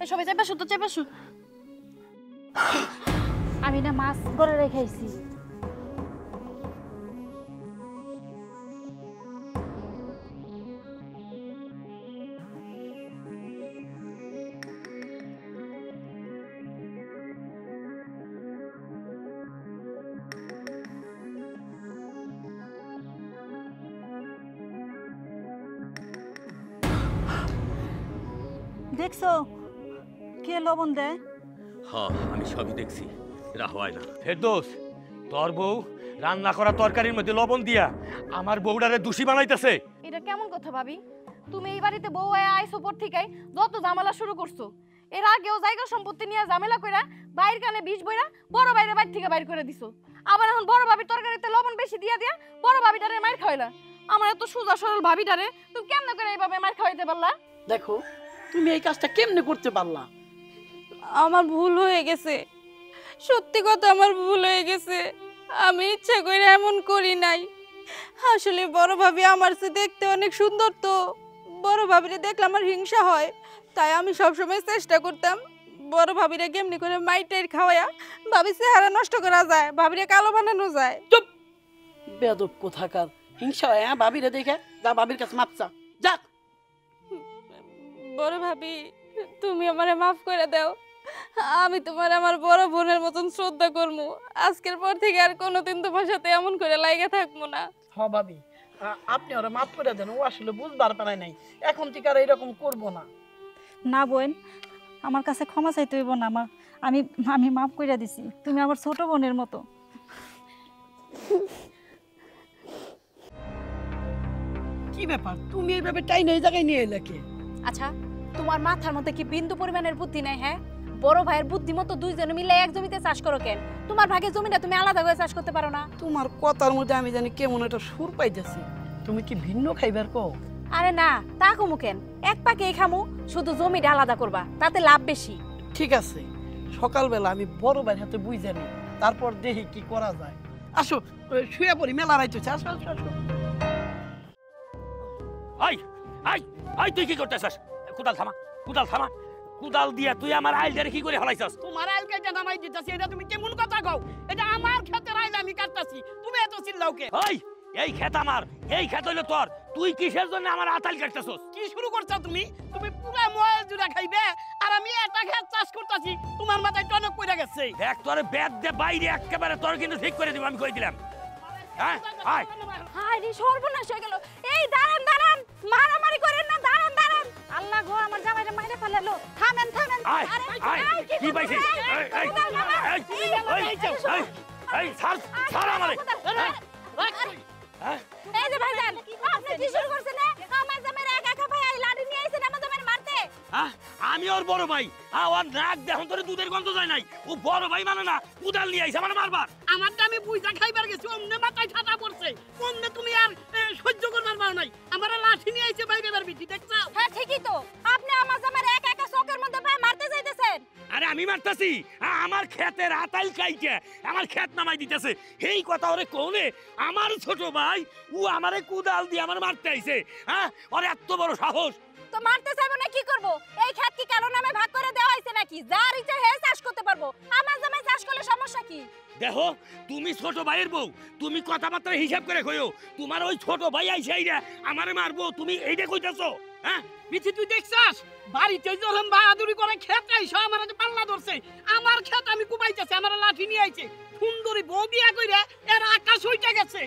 সবাই চেপাসু তো চেপাসু। আমি না মাছ করে রেখেছি। দেখছো কে লবণ দেয়? হ্যাঁ আমি সবই দেখছি। রাহওয়াই না ফেরদৌস, তোর বউ রান্না করা তরকারির মধ্যে লবণ দিয়া আমার বউডারে দোষী বানাইতেছে। এটা কেমন কথা ভাবি? তুমি এই বাড়িতে বউ হয়ে আইছো পর থেকে যত ঝামেলা শুরু করছো। এর আগেও জায়গা সম্পত্তি নিয়ে ঝামেলা কইরা বাইর কানে বিষ বইরা বড় বাইরে বাইর থেকে বাইর করে দিছো। আবার এখন বড় ভাবির তরকারিতে লবণ বেশি দিয়া দিয়া বড় ভাবিটারে মার খাওয়াইলা। আমার এত সোজা সরল ভাবিটারে তুমি কেমনে করে এইভাবে মার খাওয়াইতে পারলা? দেখো তুমি এই কাজটা কেমনে করতে পারলা? আমার ভুল হয়ে গেছে, সত্যি কথা আমার ভুল হয়ে গেছে। আমি ইচ্ছা করে এমন করি নাই। আসলে বড় ভাবি আমার চেয়ে দেখতে অনেক সুন্দর, তো বড় ভাবিরে দেখলে আমার হিংসা হয়। তাই আমি সবসময় চেষ্টা করতাম বড় ভাবিরে কেমনি করে মাইটাইর খাওয়ায়া ভাবি চেহারা নষ্ট করা যায়, ভাবিরে কালো বানানো যায়। চুপ, বেয়াদব কোথাকার। হিংসা হয় হ্যাঁ ভাবিরে দেখে? যা ভাবির কাছে মাপ চা, যা। বড় ভাবি তুমি আমারে মাফ করে দাও। আমি তোমার আমার বড় বোনের মতন শ্রদ্ধা করবো। আজকের পর থেকে আর কোনোদিন তোমার সাথে এমন করে লাইগা থাকবো না। হ্যাঁ ভাবি, আপনি ওরা মাফ করে দেন। ও আসলে বুঝবার পারে নাই, এখন থেকে আর এরকম করবো না। না বোন, আমার কাছে ক্ষমা চাইতে হইব না। আমি আমি মাফ কইরা দিছি। তুমি আমার ছোট বোনের মতো। কি ব্যাপার, তুমি এইভাবে টাইনে এই জায়গায় নিয়ে এলে কে? আচ্ছা, তোমার মাথার মধ্যে কি বিন্দু পরিমাণের বুদ্ধি নাই? হ্যাঁ, বড় ভাইয়ের বুদ্ধি মতো দুইজনে মিলে এক জমিতে চাষ করো কেন? তোমার ভাগের জমিটা তুমি আলাদা করে চাষ করতে পারো না? তোমার কথার মধ্যে আমি জানি কেমন একটা সুর পাইতেছি। তুমি কি ভিন্ন খাইবার কো? আরে না, তা কমু কেন? এক পাকেই খামু, শুধু জমিটা আলাদা করবা, তাতে লাভ বেশি। ঠিক আছে, সকালবেলা আমি বড় ভাইয়ের হাতে বুঝ জানি, তারপর দেখি কি করা যায়। আসো শুয়ে পড়ি, মেলা রাইতেছে। আসো আসো আসো। আই আই আই তুই কি করতেছস? কুদাল থামা, কুদাল থামা। কুদাল দিয়া তুই আমার আইলটারে কি করে হলাইছস? তোমার আইল কেটে নামাই দিতেছি, এটা তুমি কেমন কথা কও? এটা আমার ক্ষেতের আইল, আমি কাটতাছি, তুমি এত চিল্লাও কে? ওই এই ক্ষেত আমার, এই ক্ষেত হইলো তোর। তুই কিসের জন্য আমার আতাল কাটতেছস? কি শুরু করছো তুমি? তুমি পুরা ময় জুড়া খাইবে আর আমি একটা ক্ষেত চাষ করতেছি, তোমার মাথায় টনক পড়ে গেছে। দেখ তোর বেদ দে বাইরে একেবারে তোর কিন্তু ঠিক করে দিব, আমি কই দিলাম। হ্যাঁ আয় হায় রে, সর্বনাশ হয়ে গেল। এই দাঁড়ান দাঁড়ান, মারামারি করেন না, দাঁড়ান দাঁড়ান। আল্লাহ গো, আমার জামাইরে মাইরে ফেলালো। থামেন থামেন। আয় আরে আয় কি পাইছিস? এই এই এই ছাড় ছাড় আমারে। হ্যাঁ এই যে ভাইজান, আপনি কি শুরু করছেন? আমার জামাইরে একা একা ভাই লাঠি নিয়ে আইছেন আমার জামাইরে মারতে। হ্যাঁ আমি ওর বড় ভাই। ওর নাক দেখুন তোর দুধের গন্ধ যায় নাই। ও বড় ভাই মানে না, কুদাল নিয়ে আইছে আমার মারবার। আমারটা আমি বুঝা খাইবার গেছি, অমনে মাথায় ঠাটা পড়ছে, অমনে তুমি আর সহ্য করবার পাও নাই। আমার লাঠি নিয়ে আইছে বাইরে বের বিটি, দেখছো? হ্যাঁ ঠিকই তো, আপনি আমার জামাইরে একা একা চোখের মধ্যে পায় মারতে যাইতেছেন। আরে আমি মারতাছি? আমার ক্ষেতের আতাল কাইকে আমার ক্ষেত নামাই দিতেছে। এই কথা ওরে কোনে আমার ছোট ভাই, ও আমারে কুদাল দিয়ে আমার মারতে আইছে। হ্যাঁ ওর এত বড় সাহস। তো মারতে চাইবো না কি করব? এই ক্ষেত কি কারো নামে ভাগ করে দেওয়া হয়েছে নাকি? যার ইচ্ছা হে চাষ করতে পারবো। আমার জামাই চাষ করলে সমস্যা কি? দেখো তুমি ছোট ভাইয়ের বউ, তুমি কথাবার্তা হিসাব করে কইও। তোমার ওই ছোট ভাই আইছে এইরা আমারে মারবো, তুমি এইটা কইতাছো? হ্যাঁ মিথি তুই দেখছাস বাড়িতে যখন বাহাদুরি করে ক্ষেত আইসো আমার পাল্লা ধরছে, আমার ক্ষেত আমি কুবাইতেছে, আমার লাঠি নিয়ে আইছে, সুন্দরী বউ বিয়া কইরা এর আকাশ হইতে গেছে।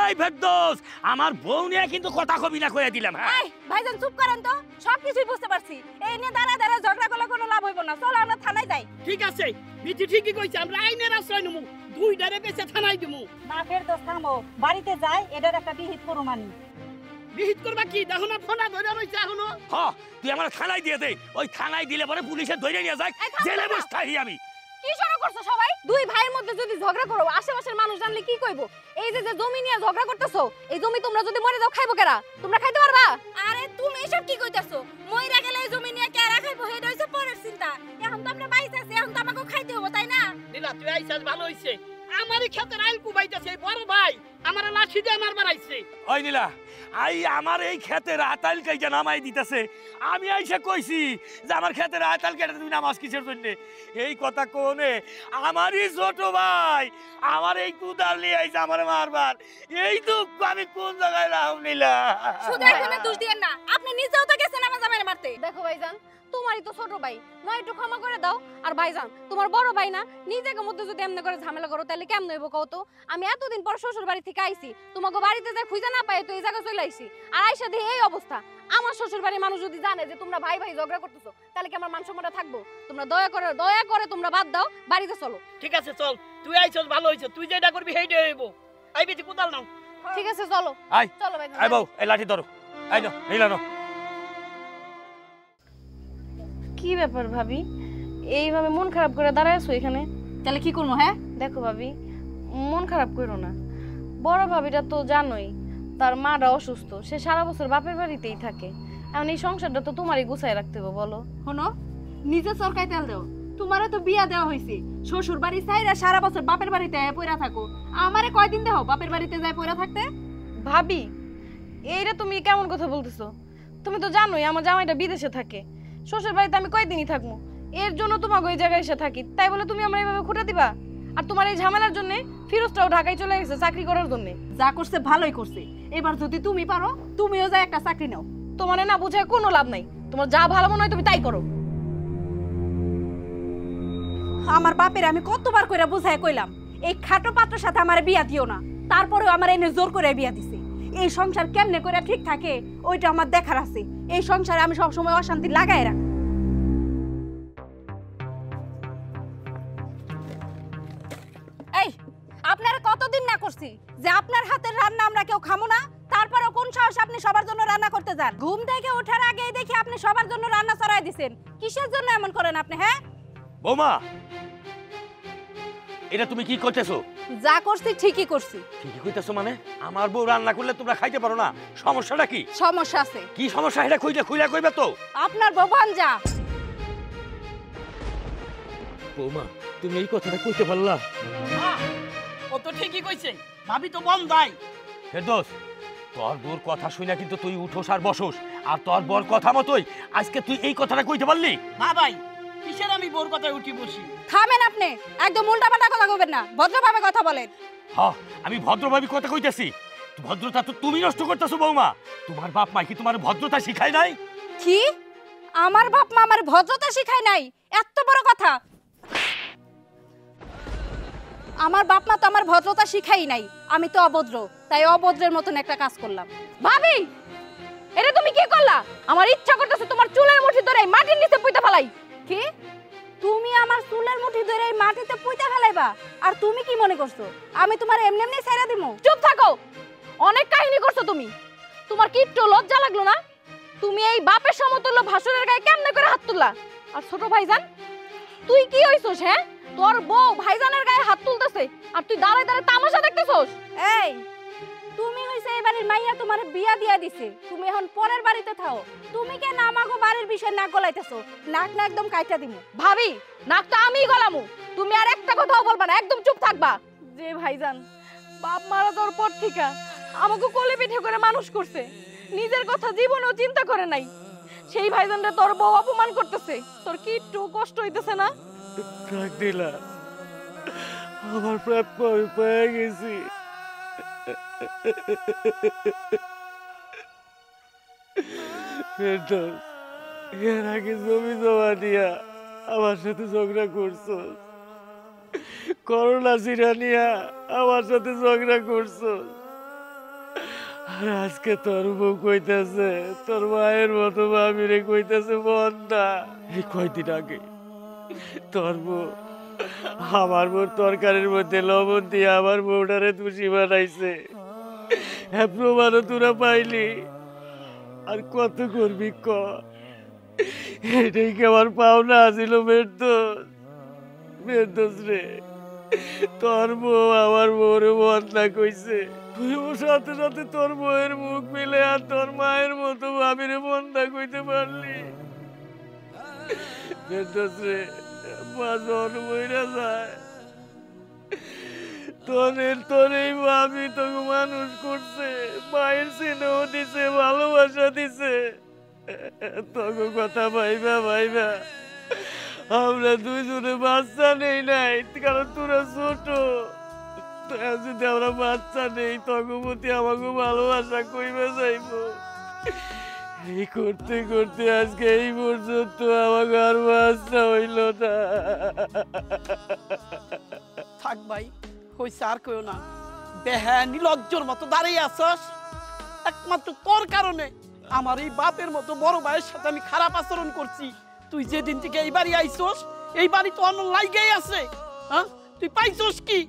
এই ফেরদৌস, আমার বউ নিয়ে কিন্তু কথা কবি না কইয়া দিলাম। হ্যাঁ এই ভাইজান চুপ করেন তো, সবকিছুই বুঝতে পারছি। এই নিয়ে দাঁড়া দাঁড়া ঝগড়া করলে কোনো লাভ হইব না। চলো আমরা থানায় যাই। ঠিক আছে মিথি ঠিকই কইছে, আমরা আইনের আশ্রয় নেবো, দুই ডারে বেঁচে থানায় দিমু। না ফেরদৌস থামো, বাড়িতে যাই, এটার একটা বিহিত করুম আমি। বিহিত করবা কি? দেখো না ফোনা ধরে রইছে এখনো। হ্যাঁ তুই আমার থানায় দিয়ে দে, ওই থানায় দিলে পরে পুলিশে ধরে নিয়ে যায়, জেলে বসে থাকি আমি। কি শুরু করছো সবাই? দুই ভাইয়ের মধ্যে যদি ঝগড়া করো আশেপাশের মানুষ জানলে কি কইবো? এই যে যে জমি নিয়ে ঝগড়া করতেছো, এই জমি তোমরা যদি মরে যাও খাইবো কেরা? তোমরা খাইতে পারবা? আরে তুমি এসব কি কইতাছো? মইরা গেলে এই জমি নিয়ে কেরা খাইবো হেডা হইছে পরের চিন্তা। এখন তো আমরা বাইসে আছি, এখন তো আমাকে খাইতে হবে তাই না? দিলা তুই আইছাস ভালো হইছে, আমারই ক্ষেতের আইল কুবাইতেছে বড় ভাই, আমার লাঠি দিয়ে আমার বাড়াইছে। ওই নীলা, আমার এই ক্ষেতের আতাল কাইটা নামাই দিতেছে, আমি আইসা কইছি যে আমার ক্ষেতের আতাল কেটে তুমি নামাজ কিসের জন্য? এই কথা কোনে আমারই ছোট ভাই আমার এই কুদাল নিয়ে আইসা আমার মারবার, এই দুঃখ আমি কোন জায়গায় রাম নীলা? শুধু এখানে দোষ দিয়েন না, আপনি নিজেও তো গেছেন আমার জামাইরে মারতে। দেখো ভাইজান, তোমারই তো ছোট ভাই, নয় একটু ক্ষমা করে দাও। আর ভাইজান তোমার বড় ভাই না, নিজেকে মধ্যে যদি এমনি করে ঝামেলা করো তাহলে কেমন হইব কও তো? আমি এতদিন পর শ্বশুর বাড়ি থেকে আইছি, তোমাকে বাড়িতে যা খুঁজে না পাই তো এই জায়গা চলে আইছি, আর আইসা দিয়ে এই অবস্থা। আমার শ্বশুর বাড়ির মানুষ যদি জানে যে তোমরা ভাই ভাই ঝগড়া করতেছো তাহলে কি আমার মান সম্মানটা থাকবো? তোমরা দয়া করে তোমরা বাদ দাও, বাড়িতে চলো। ঠিক আছে চল, তুই আইছস ভালো হইছে, তুই যেটা করবি সেইটাই হইব। আই বেটি কোদাল নাও। ঠিক আছে চলো, আয় চলো ভাইজান। আয় বউ, এই লাঠি ধরো, আই নাও নীলা নাও। কি ব্যাপার ভাবি, এইভাবে মন খারাপ করে দাঁড়ায় আছো এখানে? তাহলে কি করবো? হ্যাঁ দেখো ভাবি, মন খারাপ করো না। বড় ভাবিটা তো জানোই তার মাটা অসুস্থ, সে সারা বছর বাপের বাড়িতেই থাকে। এখন এই সংসারটা তো তোমারই গুছায় রাখতে হবে, বলো। শোনো, নিজে সরকারি তেল দাও, তোমারও তো বিয়া দেওয়া হয়েছে, শ্বশুর বাড়ি চাইরা সারা বছর বাপের বাড়িতে পইরা থাকো, আমারে কয়দিন দেও বাপের বাড়িতে যায় পইরা থাকতে? ভাবি এইটা তুমি কেমন কথা বলতেছো? তুমি তো জানোই আমার জামাইটা বিদেশে থাকে, শ্বশুর বাড়িতে আমি কয়দিনই থাকবো, এর জন্য তোমাকে ওই জায়গায় এসে থাকি, তাই বলে তুমি আমার এইভাবে খুঁটা দিবা? আর তোমার এই ঝামেলার জন্য ফিরোজটাও ঢাকায় চলে গেছে চাকরি করার জন্য। যা করছে ভালোই করছে, এবার যদি তুমি পারো তুমিও যা একটা চাকরি নাও। তোমার না বুঝায় কোনো লাভ নাই, তোমার যা ভালো মনে হয় তুমি তাই করো। আমার বাপের আমি কতবার কইরা বুঝায় কইলাম এই খাটো পাত্রের সাথে আমার বিয়া দিও না, তারপরেও আমার এনে জোর করে বিয়া দিছে। এই সংসার কেমনে করে ঠিক থাকে ওইটা আমার দেখার আছে, এই সংসারে আমি সবসময় অশান্তি লাগাই রাখ। এই আপনারা কতদিন না করছি যে আপনার হাতের রান্না আমরা কেউ খামো না, তারপরেও কোন সাহস আপনি সবার জন্য রান্না করতে যান? ঘুম থেকে ওঠার আগেই দেখি আপনি সবার জন্য রান্না চড়াই দিছেন, কিসের জন্য এমন করেন আপনি? হ্যাঁ বৌমা, এটা তুমি কি করতেছো? যা করছি ঠিকই করছি। ঠিকই কইতেছো মানে? আমার বউ রান্না করলে তোমরা খাইতে পারো না, সমস্যাটা কি? সমস্যা আছে। কি সমস্যা এটা খুইলা কইবে তো? আপনার ববান যা। বৌমা তুমি এই কথাটা কইতে পারলা? ও তো ঠিকই কইছে, ভাবি তো বম দাই। ফেরদৌস, তোর বউর কথা শুনে কিন্তু তুই উঠোস আর বসোস, আর তোর বউর কথা মতোই আজকে তুই এই কথাটা কইতে পারলি? না ভাই, কিসের আমি বোর কথায় উঠি বসি? থামেন আপনি, একদম উল্টাপাল্টা কথা কইবেন না, ভদ্রভাবে কথা বলেন। হ্যাঁ আমি ভদ্রভাবে কথা কইতেছি, ভদ্রতা তো তুমি নষ্ট করতেছো বৌমা। তোমার বাপ মা কি তোমার ভদ্রতা শিখায় নাই? কি আমার বাপ মা আমার ভদ্রতা শিখায় নাই? এত বড় কথা! আমার বাপ মা তো আমার ভদ্রতা শিখাই নাই, আমি তো অভদ্র, তাই অভদ্রের মতন একটা কাজ করলাম। ভাবি এটা তুমি কি করলা? আমার ইচ্ছা করতেছে তোমার চুলের মুঠি ধরে মাটির নিচে পুঁতে ফেলাই। কি তুমি আমার চুলের মুঠি ধরে এই মাটিতে পুঁতে ফেলাইবা? আর তুমি কি মনে করছো আমি তোমার এমনি এমনি ছেড়ে দিমু? চুপ থাকো, অনেক কাহিনী করছো তুমি। তোমার কি একটু লজ্জা লাগলো না? তুমি এই বাপের সমতুল্য ভাসুরের গায়ে কেমনে করে হাত তুললা? আর ছোট ভাইজান তুই কি হইছস? হ্যাঁ তোর বউ ভাইজানের গায়ে হাত তুলতেছে আর তুই দাঁড়ায় দাঁড়ায় তামাশা দেখতেছস? এই তুমি হইছে এই বাড়ির মাইয়া, তোমার বিয়া দিয়া দিছে, তুমি এখন পরের বাড়িতে থাও, তুমি কেন আমাগো বাড়ির বিষয় নাক গলাইতেছো? নাক না একদম কাইটা দিমু। ভাবি নাকটা আমিই গলামু, তুমি আর একটা কথাও বলবা না, একদম চুপ থাকবা। যে ভাইজান বাপ মারা যাওয়ার পর থেকে আমাকে কোলে পিঠে করে মানুষ করছে, নিজের কথা জীবনেও চিন্তা করে নাই, সেই ভাইজানরে তোর বউ অপমান করতেছে, তোর কি একটু কষ্ট হইতেছে না? থাক দিলা, আমার প্রাপ্য আমি পেয়ে গেছি। ফেরদৌস, এর আগে জমি জমা দিয়া আমার সাথে ঝগড়া করছো, করোনা চিরা নিয়া আমার সাথে ঝগড়া করছো, আর আজকে তোর বউ কইতেছে তোর মায়ের মতো ভাবিরে কইতেছে বন্ধা। এই কয়দিন আগে তোর বউ আমার বউর তরকারির মধ্যে লবণ দিয়ে আমার বউটারে দোষী বানাইছে, হ্যাঁ প্রমাণও তোরা পাইলি। আর কত করবি ক? এটাই কি আমার পাওনা ছিল? ফেরদৌস রে, তোর বউ আমার বউরে বন্ধা কইছে, তুইও সাথে সাথে তোর বউয়ের মুখ মিলে আর তোর মায়ের মতো ভাবিরে বন্ধা কইতে পারলি। ফেরদৌস রে, মা জন বইরা যায়, তোর এই ভাবি তোকে মানুষ করছে, মায়ের স্নেহ দিছে, ভালোবাসা দিছে, তোকে কথা ভাইবা ভাইবা আমরা দুইজনে বাচ্চা নেই নাই, কারণ তোরা ছোট, যদি আমরা বাচ্চা নেই তখন প্রতি আমাকে ভালোবাসা কইবে যাইব। এই করতে করতে আজকে এই পর্যন্ত আমাকে আর বাচ্চা হইল না। থাক ভাই, হইছে আর কেউ না। বেহা নিলজ্জর মতো দাঁড়িয়ে আসস, একমাত্র তোর কারণে আমার এই বাপের মতো বড় ভাইয়ের সাথে আমি খারাপ আচরণ করছি। তুই যেদিন থেকে এই বাড়ি আইসস, এই বাড়ি তো অন্য লাইগেই আছে। হ্যাঁ, তুই পাইছস কি?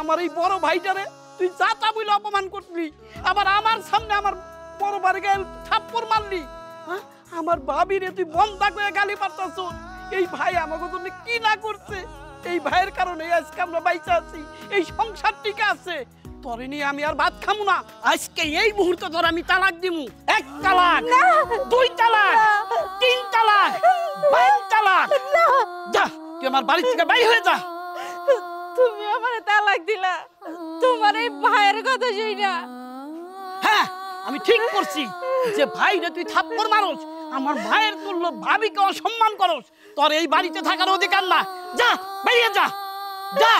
আমার এই বড় ভাইটারে তুই যা তা বলে অপমান করলি, আবার আমার সামনে আমার বড় ভাই গায়ে থাপ্পড় মারলি। হ্যাঁ, আমার ভাবিরে তুই বন্ধা করে গালি পারতাছ। এই ভাই আমাকে জন্য কি না করছে, এই ভাইয়ের কারণে আজকে আমরা বাইচা আছি, এই সংসার টিকে আছে। তোরে নিয়ে আমি আর ভাত খামু না, আজকে এই মুহূর্তে ধর আমি তালাক দিমু। 1 তালাক, 2 তালাক, 3 তালাক, 5 তালাক। যা, তুই আমার বাড়ি থেকে বাইরে হয়ে যা। তুমি আমারে তালাক দিলা তোমার এই ভাইয়ের কথা শুই না? হ্যাঁ, আমি ঠিক করছি যে ভাই রে তুই থাপ্পড় মারস, আমার ভাইয়ের তুল্য ভাবিকে অসম্মান করস, তোর এই বাড়িতে থাকার অধিকার না। যা, বাইরে যা, যা।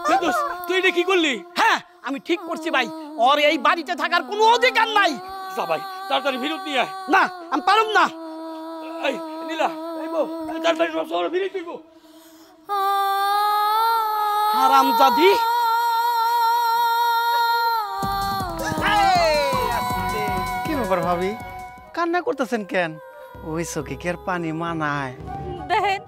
ফেরদৌস, তুই এটা কি করলি? হ্যাঁ, আমি ঠিক করছি ভাই, ওর এই বাড়িতে থাকার কোনো অধিকার নাই। যা ভাই, তাড়াতাড়ি ফেরত নিয়ে আয়। না, আমি পারুম না। এই নীলা, এই বউ, তাড়াতাড়ি সব শহরে ফিরে দিব। হারামজাদি। কি ব্যাপার ভাবি, কান্না করতেছেন কেন? ওই চোখে কি আর পানি মানায়? দেখেন,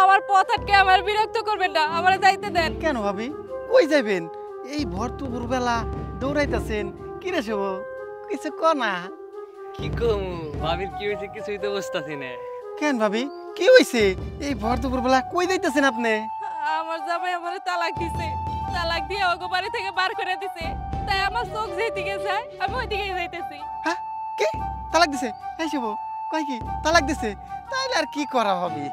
আমার পথ আটকে আমার বিরক্ত করবেন না, আমার যাইতে দেন। কেন ভাবি, কই যাইবেন? এই ভর দুপুর বেলা দৌড়াইতেছেন, কি রে শুভ? কিছু ক না। কি কম ভাবির কি হয়েছে কিছুই তো বুঝতাছি না। কেন ভাবি, কি হইছে? এই ভর দুপুর বেলা কই যাইতেছেন আপনি? আমার জামাই আমারে তালাক দিছে, তালাক দিয়ে ওগো বাড়ি থেকে বার করে দিছে, তাই আমার চোখ যেদিকে যায় আমি ওইদিকেই যাইতেছি। হ্যাঁ, কি তালাক দিছে? এই শুভ কই কি তালাক দিছে? তাইলে আর কি করা হবে,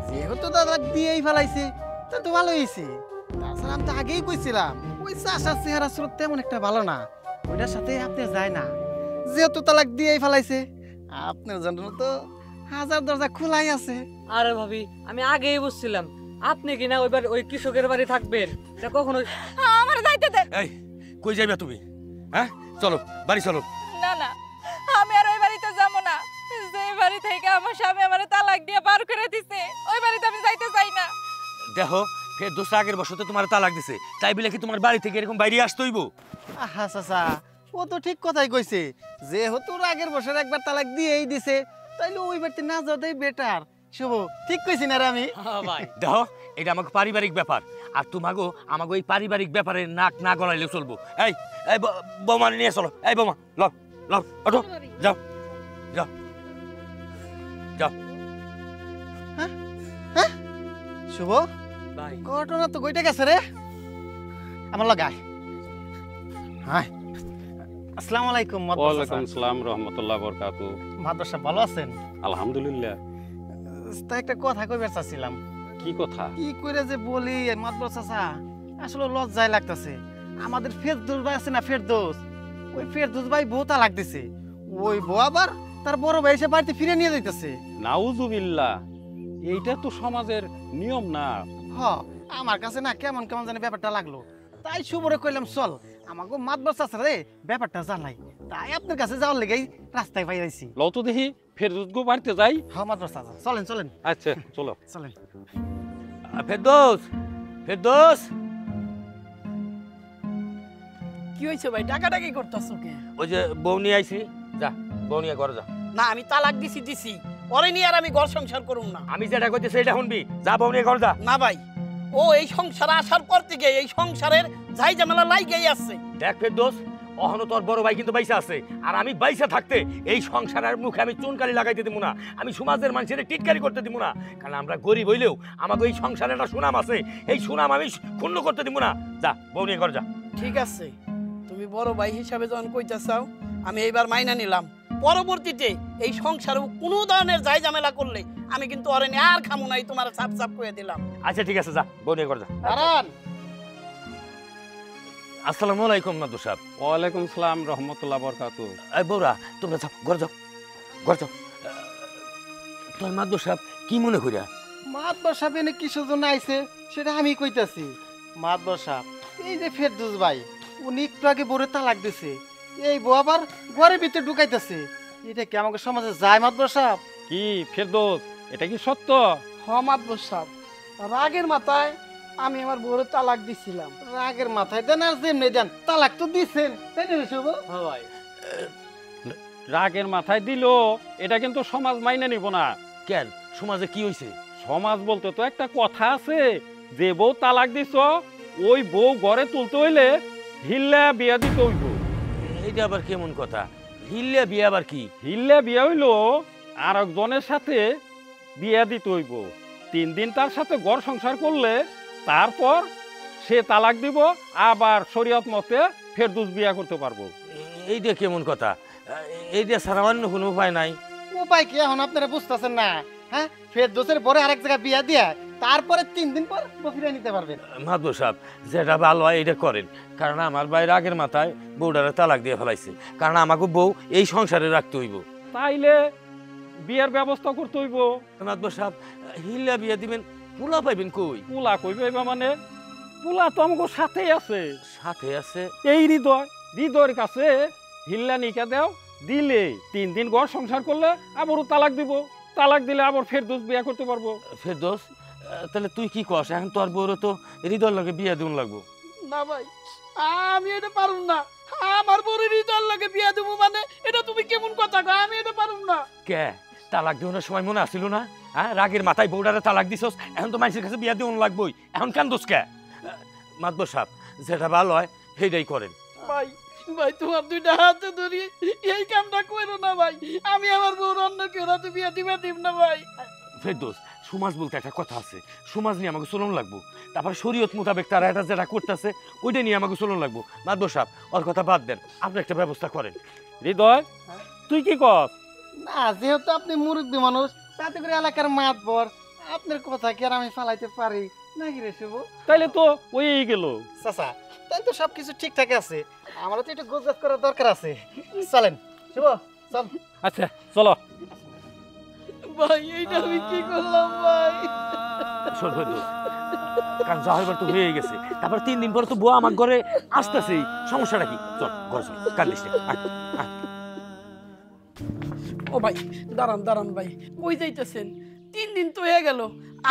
যেহেতু তালাক দিয়েই ফেলাইছে তা তো ভালো হয়েছে। তাছাড়া আমি তো আগেই কইছিলাম ওই চাষার চেহারা স্রোত তেমন একটা ভালো না, ওইটার সাথে আপনি যায় না। যেহেতু তালাক দিয়েই ফেলাইছে, আপনার জন্য তো হাজার দরজা খোলাই আছে। আরে ভাবি, আমি আগেই বুঝছিলাম আপনি কিনা ওই কৃষকের বাড়ি থাকবেন, এটা কখনো। আমার যাইতে দেন। এই কই যাইবা তুমি? হ্যাঁ, চলো বাড়ি চলো। না না, আমি আর ওই বাড়িতে যাবো না। যে বাড়ি থেকে আমার স্বামী আমারে তালাক দিয়ে বার করে দিছে, ওই বাড়িতে আমি যাইতে চাই না। দেখো, ফেরদৌস আগের বছর তো তোমার তালাক দিছে, তাই বলে কি তোমার বাড়ি থেকে এরকম বাইরে আসতে হইব? আহা চাচা, ও তো ঠিক কথাই কইছে, যেহেতু আগের বছর একবার তালাক দিয়েই দিছে, তাইলে ওই বাড়িতে না যাওয়াটাই বেটার। শুভ ঠিক কইছি না রে আমি? দেখো, এটা আমাকে পারিবারিক ব্যাপার, আর তোমাগো আমাকে এই পারিবারিক ব্যাপারে নাক না গলাইলে চলবো। এই এই বৌমা নিয়ে চলো। এই বৌমা, লও লও, ওঠো, যাও যাও যাও। হ্যাঁ শুভ, ঘটনা তো কইটা গেছে রে। আমার লাগায়। হ্যাঁ, আসসালামু আলাইকুম। ওয়ালাইকুম আসসালাম রাহমাতুল্লাহ বারাকাতু। মাদর সাহেব ভালো আছেন? আলহামদুলিল্লাহ। তা একটা কথা কইবার চাচ্ছিলাম। কি কথা? কি কইরা যে বলি মাদর চাচা, আসলে লজ্জায় লাগতাছে। আমাদের ফেরদৌস ভাই আছে না, ফেরদৌস, ওই ফেরদৌস ভাই বউ তালাক দিছে, ওই বউ আবার তার বড় ভাই এসে বাড়িতে ফিরে নিয়ে যাইতেছে। নাউজুবিল্লাহ, এইটা তো সমাজের নিয়ম না। হ, আমার কাছে না কেমন কেমন জানি ব্যাপারটা লাগলো, তাই শুভরে কইলাম চল আমাকে মাতবার চাচা রে ব্যাপারটা জানাই, তাই আপনার কাছে যাওয়ার লেগেই রাস্তায় বাইরাইছি। লও তো দেখি ফেরদৌস গো বাড়িতে যাই। হ্যাঁ মাতবার চাচা, চলেন চলেন। আচ্ছা চলো চলেন। ফেরদৌস, ফেরদৌস, কি হয়েছে ভাই, ডাকাডাকি করতেছো কে? ওই যে বউ নিয়ে আইছি, যা বউ নিয়ে ঘরে যা। না আমি তালাক দিছি ওরে নিয়ে আর আমি ঘর সংসার করুম না। আমি যেটা কইতে সেটা শুনবি, যা বউ নিয়ে ঘরে যা। না ভাই, ও এই সংসারে আসার পর থেকে এই সংসারের ঝাই ঝামেলা লাইগেই আছে। দেখ ফেরদৌস, অহনো তোর বড় ভাই কিন্তু বাইসা আছে, আর আমি বাইসা থাকতে এই সংসারের মুখে আমি চুনকালি লাগাইতে দিব না, আমি সমাজের মানুষের টিটকারি করতে দিব না, কারণ আমরা গরিব হইলেও আমাকে এই সংসারে একটা সুনাম আছে, এই সুনাম আমি ক্ষুণ্ণ করতে দিব না। যা বউ নিয়ে ঘরে যা। ঠিক আছে, তুমি বড় ভাই হিসাবে যখন কইতে চাও আমি এইবার মাইনা নিলাম, পরবর্তীতে এই সংসারে কোনো ধরনের ঝাই ঝামেলা করলে আমি কিন্তু ওরে নিয়ে আর খামু নাই, তোমার সাপ সাপ করে দিলাম। আচ্ছা ঠিক আছে, যা বউ নিয়ে ঘরে যা। দাঁড়ান। আসসালামু আলাইকুম মাদু সাহেব। ওয়ালাইকুম সালাম রহমতুল্লাহ বরকাতু। এই বউরা, তোমরা যাও ঘরে যাও, ঘরে যাও। তোর মাদু সাহেব কি মনে করিয়া? মাতবার সাহেব এনে কিসের জন্য আইছে সেটা আমি কইতাছি। মাতবার সাহেব, এই যে ফেরদৌস ভাই উনি একটু আগে বউরে তালাক দিছে, এই বউ আবার ঘরের ভিতরে ঢুকাইতেছে, এটা কি আমাকে সমাজে যায় মাতবার সাহেব? কি ফেরদৌস, এটা কি সত্য? হমাদ বসাব, রাগের মাথায় আমি আমার বউরে তালাক দিছিলাম। রাগের মাথায় দেন আর যেমনি দেন, তালাক তো দিছেন, তাই না শুভ? ভাই রাগের মাথায় দিল, এটা কিন্তু সমাজ মাইনে নিব না। কেন, সমাজে কি হইছে? সমাজ বলতে তো একটা কথা আছে, যে বউ তালাক দিছ ওই বউ ঘরে তুলতে হইলে হিল্লা বিয়া দিতে হইব। এইটা আবার কেমন কথা? হিল্লে বিয়ে আবার কি? হিল্লা বিয়া হইল আর একজনের সাথে বিয়া দিতে হইব, 3 দিন তার সাথে ঘর সংসার করলে তারপর সে তালাক দিব, আবার শরীয়ত মতে ফেরদৌস বিয়া করতে পারবো। এইটা কেমন কথা? এইটা ছাড়া অন্য কোনো উপায় নাই? উপায় কি এখন আপনারা বুঝতেছেন না? হ্যাঁ, ফেরদৌসের পরে আরেক জায়গায় বিয়া দিয়া তারপরে 3 দিন পর বফিরা নিতে পারবেন। মাদু সাহেব, যেটা ভালো হয় এটা করেন, কারণ আমার ভাই রাগের মাথায় বউডারে তালাক দিয়ে ফেলাইছে, কারণ আমাকে বউ এই সংসারে রাখতে হইব। তাইলে বিয়ার ব্যবস্থা করতে হইব। মাদু সাহেব, হিল্লা বিয়া দিবেন, পোলা পাইবেন কই? পোলা কই পাইবা মানে? পোলা তো আমাকে সাথেই আছে। সাথে আছে? এই হৃদয়ের কাছে হিল্লা নিকা দেও, দিলে 3 দিন ঘর সংসার করলে আবারও তালাক দিব, তালাক দিলে আবার ফেরদৌস বিয়া করতে পারবো। ফেরদৌস, তাহলে তুই কি কস? এখন তোর বউরে তো হৃদয়ের লগে বিয়া দিন লাগবো। না ভাই, আমি এটা পারুম না, আমার বউরে হৃদয়ের লাগে বিয়া দেবো মানে এটা তুমি কেমন কথা কও? আমি এটা পারুম না। কে তালাক দেওয়ার সময় মনে আসছিল না? হ্যাঁ, রাগের মাথায় বউডারে তালাক দিছস, এখন তো মানুষের কাছে বিয়া দিন লাগবোই, এখন কেন দোষ কে? মাদবর সাহেব, যেটা ভালো হয় সেইটাই করেন। ভাই ভাই, তোমার 2টা হাতে ধরি এই কামটা করো না ভাই, আমি আমার বউর অন্য কেউ হাতে বিয়া দিব না ভাই। ফেরদৌস, সমাজ বলতে একটা কথা আছে, সমাজ নিয়ে আমাকে চলন লাগবো, তারপর শরীয়ত মোতাবেক তারা এটা যেটা করতেছে ওইটা নিয়ে আমাকে চলন লাগবো। মাদবর সাহেব, ওর কথা বাদ দেন, আপনি একটা ব্যবস্থা করেন। হৃদয়, তুই কি কর? না, যেহেতু আপনি মুরব্বী মানুষ, তাতে করে এলাকার মাতবর, আপনার কথা কি আর আমি চালাইতে পারি নাকি রে শুভ? তাইলে তো ওই গেল। চাচা, তাই তো সবকিছু ঠিকঠাক আছে, আমারও তো একটু গোছগাছ করার দরকার আছে। চলেন শুভ, চল। আচ্ছা চলো। ভাই এইটা আমি কি করলাম ভাই? শোন ফেরদৌস, কারণ যা হইবার তো হয়ে গেছে, তারপর 3 দিন পরে তো বুয়া আমার ঘরে আসতেছেই, সমস্যাটা কি? চল ঘরে চল, কান্দিস না। ও ভাই দাঁড়ান ভাই, কই যাইতেছেন? 3 দিন তো হয়ে গেল,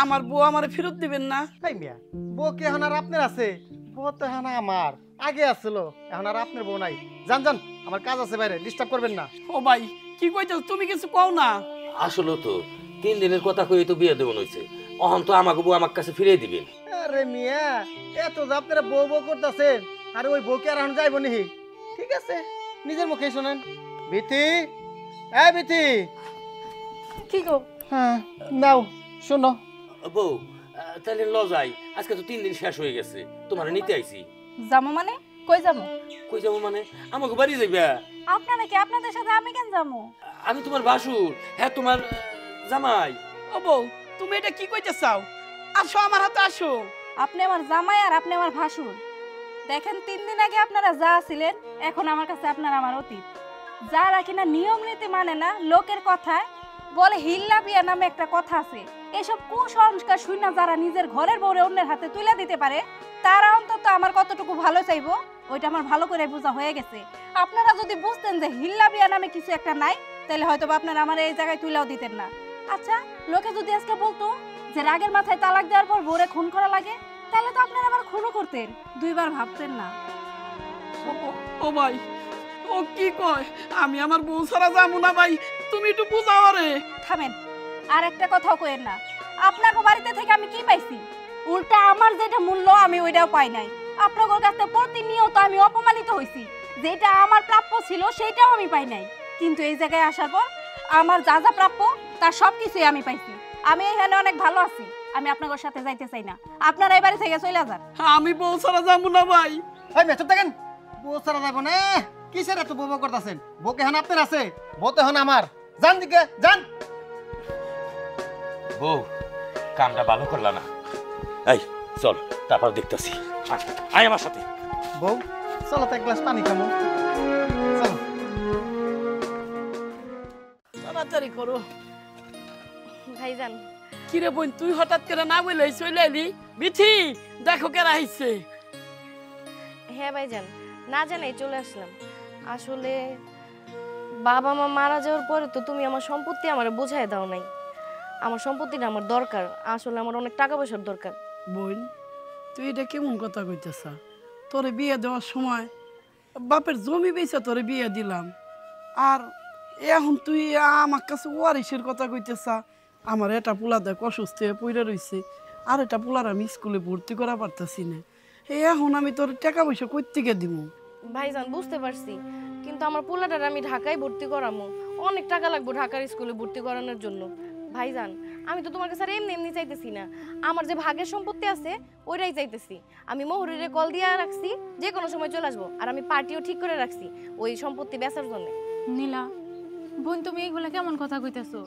আমার বউ আমারে ফেরত দিবেন না? তাই মিয়া, বউ কি এখন আর আপনার আছে? বউ তো এখন আমার আগে আসছিল, এখন আর আপনার বউ নাই। যান যান, আমার কাজ আছে বাইরে, ডিস্টার্ব করবেন না। ও ভাই কি কইতেছ? তুমি কিছু কও না। আসলে তো 3 দিনের কথা কই তো বিয়ে দেবন হইছে, অহন তো আমাকে বউ আমার কাছে ফিরিয়ে দিবেন। আরে মিয়া, এত যে আপনারা বউ বউ করতেছেন, আর ওই বউ কি আর এখন যাইব নি? ঠিক আছে, নিজের মুখে শোনেন। বিথি, এই বিথি। কি গো? হ্যাঁ নাও শোনো। বউ, তাহলে ল যাই, আজকে তো 3 দিন শেষ হয়ে গেছে, তোমার নিতে আইছি। যাবো মানে? কই যাবো? কই যাবো মানে? আমাকে বাড়ি যাইবা। আপনারা কি? আপনাদের সাথে আমি কেন যাবো? আমি তোমার ভাসুর, হ্যাঁ তোমার জামাই। ও বউ, তুমি এটা কি কইতে চাও? আসো আমার হাতে আসো। আপনি আমার জামাই আর আপনি আমার ভাসুর। দেখেন 3 দিন আগে আপনারা যা ছিলেন এখন আমার কাছে আপনারা আমার অতীত। যারা কিনা নিয়ম নীতি মানে না, লোকের কথায় বলে হিল্লা বিয়া নামে একটা কথা আছে, এসব কুসংস্কার শুনে যারা নিজের ঘরের বউরে অন্যের হাতে তুলে দিতে পারে তারা অন্তত আমার কতটুকু ভালো চাইবো ওইটা আমার ভালো করে বোঝা হয়ে গেছে। আপনারা যদি বুঝতেন যে হিল্লা বিয়া নামে কিছু একটা নাই তাহলে হয়তো আপনারা আমার এই জায়গায় তুলেও দিতেন না। আচ্ছা, লোকে যদি আজকে বলতো যে রাগের মাথায় তালাক দেওয়ার পর বউরে খুন করা লাগে, তাহলে তো আপনারা আবার খুনও করতেন, দুইবার ভাবতেন না। ও ভাই, ও কি কয় আমি আমার বউ ছাড়া যাবো না ভাই, তুমি একটু বুঝাও রে। থামেন, আর একটা কথাও কইেন না। আপনার বাড়িতে থেকে আমি কি পাইছি? উল্টা আমার যেটা মূল্য আমি ওইটাও পাই নাই। আপনার কাছে প্রতিনিয়ত আমি অপমানিত হইছি, যেটা আমার প্রাপ্য ছিল সেটাও আমি পাই নাই। কিন্তু এই জায়গায় আসার পর আমার যা যা প্রাপ্য তার সবকিছুই আমি পাইছি। আমি এখানে অনেক ভালো আছি, আমি আপনাদের সাথে যাইতে চাই না। আপনারা এই বাড়ি থেকে চলে যান। আমি বউ ছাড়া যাবো না ভাই। এই মেয়ে চুপ থাকেন, বউ ছাড়া যাবো না? কিসের এত বউ করতেছেন? বউ কেহন আপনার আছে, বউ তো এখন আমার। যান দিকে যান। বউ কামটা ভালো করলা না। এই চল, তারপর দেখতেছি। আয় আমার সাথে। বউ চলো তো এক গ্লাস পানি খাবো, চলো। তাড়াতাড়ি করো। ভাইজান কিরে বোন, তুই হঠাৎ করে না বলে চলে এলি? বিথি দেখো কেরা আইছে। হ্যাঁ ভাইজান, না জানাই চলে আসলাম। আসলে বাবা মা মারা যাওয়ার পরে তো তুমি আমার সম্পত্তি আমার বোঝায় দাও নাই। আমার সম্পত্তিটা আমার দরকার, আসলে আমার অনেক টাকা পয়সার দরকার। বোন, তুই এটা কেমন কথা কইতেছ? তোরে বিয়ে দেওয়ার সময় বাপের জমি বেচে তোরে বিয়ে দিলাম, আর এখন তুই আমার কাছে ওয়ারিসের কথা কইতেছ। আমার এটা পোলা দেখ অসুস্থ হয়ে পড়ে রয়েছে, আর এটা পোলার আমি স্কুলে ভর্তি করা পারতাছি না। এখন আমি তোর টাকা পয়সা কই থেকে দিব? ভাইজান বুঝতে পারছি, কিন্তু আমার পোলাটার আমি ঢাকায় ভর্তি করামো, অনেক টাকা লাগবে ঢাকার স্কুলে ভর্তি করানোর জন্য। ভাইজান আমি তো তোমার কাছে আর এমনি এমনি চাইতেছি না, আমার যে ভাগের সম্পত্তি আছে ওইটাই চাইতেছি। আমি মোহরিরে কল দিয়ে রাখছি, যে কোনো সময় চলে আসবো, আর আমি পার্টিও ঠিক করে রাখছি ওই সম্পত্তি বেচার জন্য। নীলা বোন, তুমি এইগুলা কেমন কথা কইতেছো?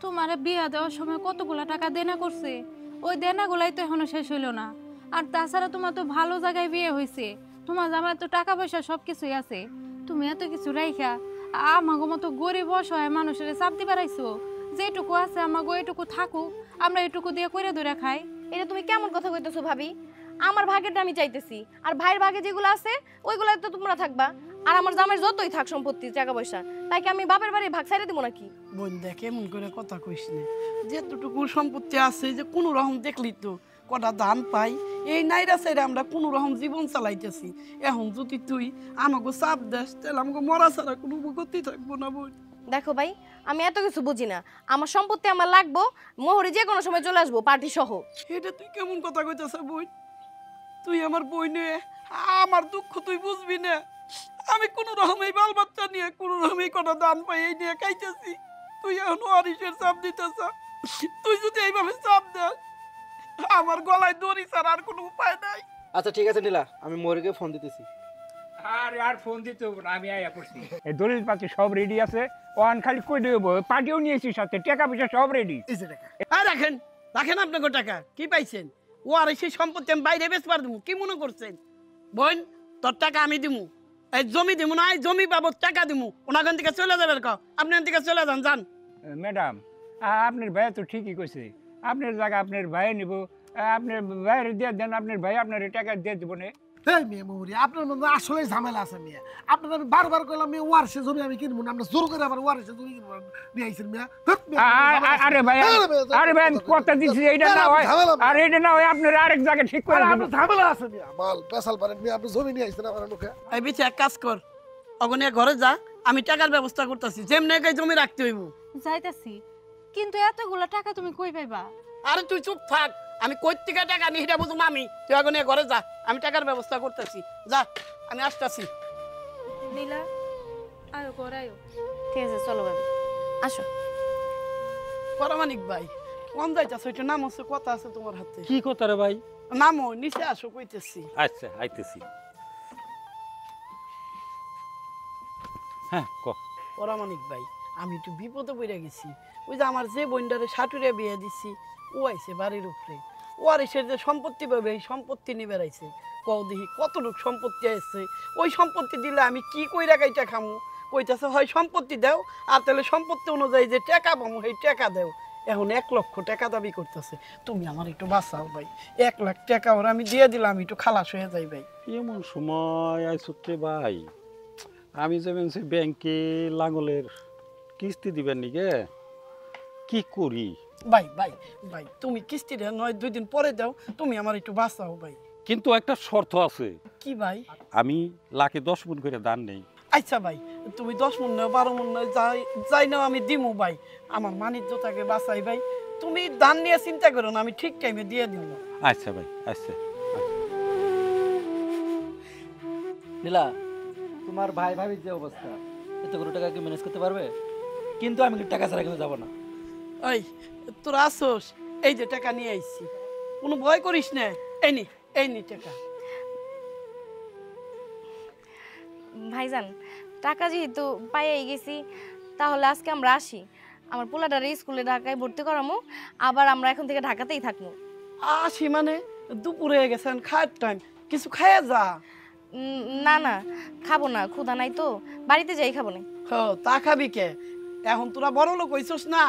তোমারে বিয়া দেওয়ার সময় কতগুলা টাকা দেনা করছে, ওই দেনাগুলাই তো এখনো শেষ হইলো না। আর তাছাড়া তোমার তো ভালো জায়গায় বিয়ে হয়েছে, তোমার জামাই তো টাকা পয়সা সব কিছুই আছে। তুমি এত কিছু রাইখা আমাগো মতো গরিব অসহায় মানুষের চাপ দিবা রাইছো, যেটুকু আছে আমাগো এটুকু থাকুক, আমরা এটুকু দিয়ে কইরা ধরে খাই। এটা তুমি কেমন কথা কইতেছো ভাবি? আমার ভাগেরটা আমি চাইতেছি, আর ভাইয়ের ভাগে যেগুলো আছে ওইগুলো তো তোমরা থাকবা। আর আমার জামাইয়ের যতই থাক সম্পত্তি টাকা পয়সা, তাই কি আমি বাপের বাড়ির ভাগ ছাইড়ে দিব নাকি? বোন দেখ, এমন করে কথা কইস না। যেটুকু সম্পত্তি আছে যে কোনো রকম দেখলি তো কটা ধান পাই, এই নাইরা সাইরা আমরা কোনো রকম জীবন চালাইতেছি। এখন যদি তুই আমাকে চাপ দেস তাহলে আমাকে মরা ছাড়া কোনো গতি থাকবো না। বোন দেখো ভাই, আমি এত কিছু বুঝি না, আমার সম্পত্তি আমার লাগবো, মোহরি যে কোনো সময় চলে আসবো পার্টি সহ। এটা তুই কেমন কথা কইতেছ বোন? তুই আমার বই নিয়ে আমার দুঃখ তুই বুঝবি না। আমি কোনো রকম এই বাল বাচ্চা নিয়ে কোনো রকম এই কটা দান পাই এই নিয়ে খাইতেছি, তুই এখন ওয়ারিসের চাপ দিতেছ। তুই যদি এইভাবে চাপ দেস আমার গলায় দড়ি ছাড়া আর কোনো উপায় নাই। আচ্ছা ঠিক আছে নীলা, আমি মোহরিকে ফোন দিতেছি। আর ফোন দিতে হবে না, আমি আয়া পড়ছি। এই দলিল পাতি সব রেডি আছে, ওয়ান খালি কই দেব, পার্টিও নিয়েছি সাথে, টাকা পয়সা সব রেডি। রাখেন রাখেন আপনাকে টাকা কি পাইছেন? ও আর সেই সম্পত্তি আমি বাইরে বেচবার দেবো কি মনে করছেন? বোন তোর টাকা আমি দিমু, এই জমি দিমু না, এই জমি বাবদ টাকা দিমু। ওনাখান থেকে চলে যাবেন, আপনি এখান থেকে চলে যান। যান ম্যাডাম, আপনার ভাই তো ঠিকই কইছে, আপনার জায়গা আপনার ভাই নিব, আপনার ভাইয়ের দিয়ে দেন, আপনার ভাই আপনার টাকা দিয়ে দিব না। এই মেয়ে মৌরি, আপনার মধ্যে আসলে ঝামেলা আছে মেয়ে। আপনার আমি বারবার কইলাম মেয়ে ওয়ারিসে জমি আমি কিনবো না, আমরা জোর করে আবার ওয়ারিসে জমি কিনবো নিয়ে আইছেন মেয়ে। আরে ভাই, আরে ভাই কথা দিছি, এইটা না হয়, আর এইটা না হয় আপনার আরেক জায়গা ঠিক করে দেব। ঝামেলা আছে মেয়ে, মাল পেশাল পারেন মেয়ে, আপনি জমি নিয়ে আইছেন আমার মুখে। এই বিছে এক কাজ কর, অগনিয়া ঘরে যা, আমি টাকার ব্যবস্থা করতেছি, যেমনি গায়ে জমি রাখতে হইব। যাইতাছি, কিন্তু এতগুলা টাকা তুমি কই পাইবা? আরে তুই চুপ থাক, আমি কই থেকে টাকা নিয়ে এটা বুঝুম আমি। তুই অগনিয়া ঘরে যা, আমি টাকার ব্যবস্থা করতেছি। যা, আমি আসতেছি। নীলা আয়ো ঘর আয়ো। ঠিক আছে চলো ভাবি, আসো। পরামানিক ভাই কোন যাইতাছ? ওইটা নাম হচ্ছে, কথা আছে তোমার হাতে। কি কথা রে ভাই? নামো, নিচে আসো, কইতেছি। আচ্ছা আইতেছি। হ্যাঁ ক। পরামানিক ভাই, আমি একটু বিপদে পড়ে গেছি। ওই যে আমার যে বোনটারে সাটুরিয়া বিয়ে দিছি ও আইছে বাড়ির উপরে, ও আর এসে যে সম্পত্তি পাবে এই সম্পত্তি নিয়ে বেড়াইছে। কও দেখি কত লোক সম্পত্তি আছে, ওই সম্পত্তি দিলে আমি কি কইরা কাইটা খামু? কইতাছে হয় সম্পত্তি দাও, আর তাহলে সম্পত্তি অনুযায়ী যে টাকা পামু সেই টাকা দাও। এখন 1 লক্ষ টাকা দাবি করতেছে। তুমি আমার একটু বাঁচাও ভাই, 1 লাখ টাকা ওর আমি দিয়ে দিলাম, একটু খালাস হয়ে যাই ভাই। এমন সময় আইসুতে ভাই, আমি যেমন সে ব্যাংকে লাঙ্গলের কিস্তি দিবেন নিকে কি করি? ভাই ভাই ভাই তুমি কিস্তিটা নয় 2 দিন পরে দাও, তুমি আমার একটু বাঁচাও ভাই। কিন্তু একটা শর্ত আছে। কি ভাই? আমি লাখে 10 মণ করে দান নেই। আচ্ছা ভাই, তুমি 10 মণ নাও 12 মণ নাও, যাই নাও আমি দিমু ভাই। আমার মানিজ্যটাকে বাঁচাই ভাই, তুমি দান নিয়ে চিন্তা করো না, আমি ঠিক টাইমে দিয়ে দিব। আচ্ছা ভাই, আচ্ছা। নীলা, তোমার ভাই ভাবির যে অবস্থা, এতগুলো টাকা কি ম্যানেজ করতে পারবে? কিন্তু আমি টাকা ছাড়া কিন্তু যাবো না। ওই তোরা আসোস, এই যে টাকা নিয়ে আইছি, কোনো ভয় করিস না। এই নি টাকা। ভাইজান, টাকা যেহেতু পাইয়াই গেছি, তাহলে আজকে আমরা আসি। আমার পোলাটারে স্কুলে ঢাকায় ভর্তি করামো, আবার আমরা এখন থেকে ঢাকাতেই থাকবো। আসি মানে দুপুর হয়ে গেছেন, খাওয়ার টাইম, কিছু খাইয়া যা। না না, খাবো না, ক্ষুধা নাই তো, বাড়িতে যাই খাবো না। তা খাবি কে? এখন তোরা বড় লোক হইছস না,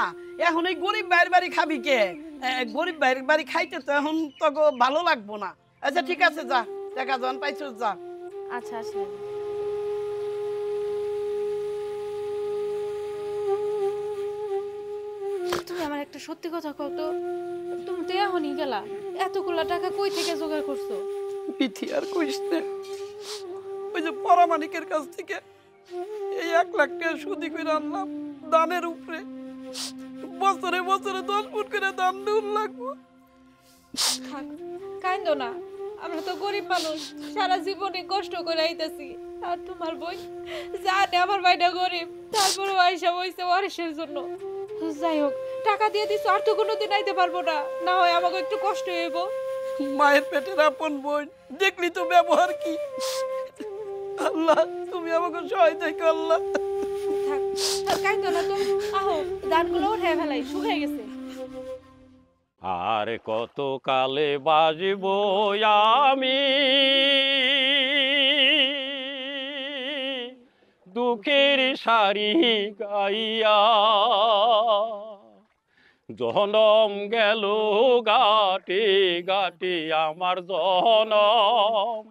এখন এই গরিব ভাইয়ের বাড়ি খাবি কে? গরিব ভাইয়ের বাড়ি খাইতে তো এখন তো ভালো লাগবো না। আচ্ছা ঠিক আছে, যা, টাকা যখন পাইছস যা। আচ্ছা আসলে তুমি আমার একটা সত্যি কথা কও তো, তুমি তো এখনই গেলা, এতগুলা টাকা কই থেকে জোগাড় করছো? পিথি আর কইস না, ওই যে পরামানিকের কাছ থেকে এই 1 লাখ টাকা সুদি করে আনলাম দানের উপরে। বছরে বছরে 10 ফুট করে দান দেওয়া লাগবো। থাক, কাইন্দো না, আমরা তো গরিব মানুষ, সারা জীবনে কষ্ট করে আইতাছি। আর তোমার বই জানে আমার ভাইটা গরিব, তারপরে আইসা বইছে ওয়ারিশের জন্য। যাই হোক, টাকা দিয়ে দিছো, আর তো কোনোদিন আইতে পারবো না, না হয় আমাকে একটু কষ্ট হইব। মায়ের পেটের আপন বোন, দেখলি তো ব্যবহার কি। আল্লাহ তুমি আমাকে সহায় দেখো আল্লাহ। থাক, কাইন্দো না তো, আহো ধানগুলো উঠে ফেলাই, শুকিয়ে গেছে। আর কত কালে বাজব আমি দুঃখের সারি গাইয়া, জনম গেল গাটে গাটে আমার জনম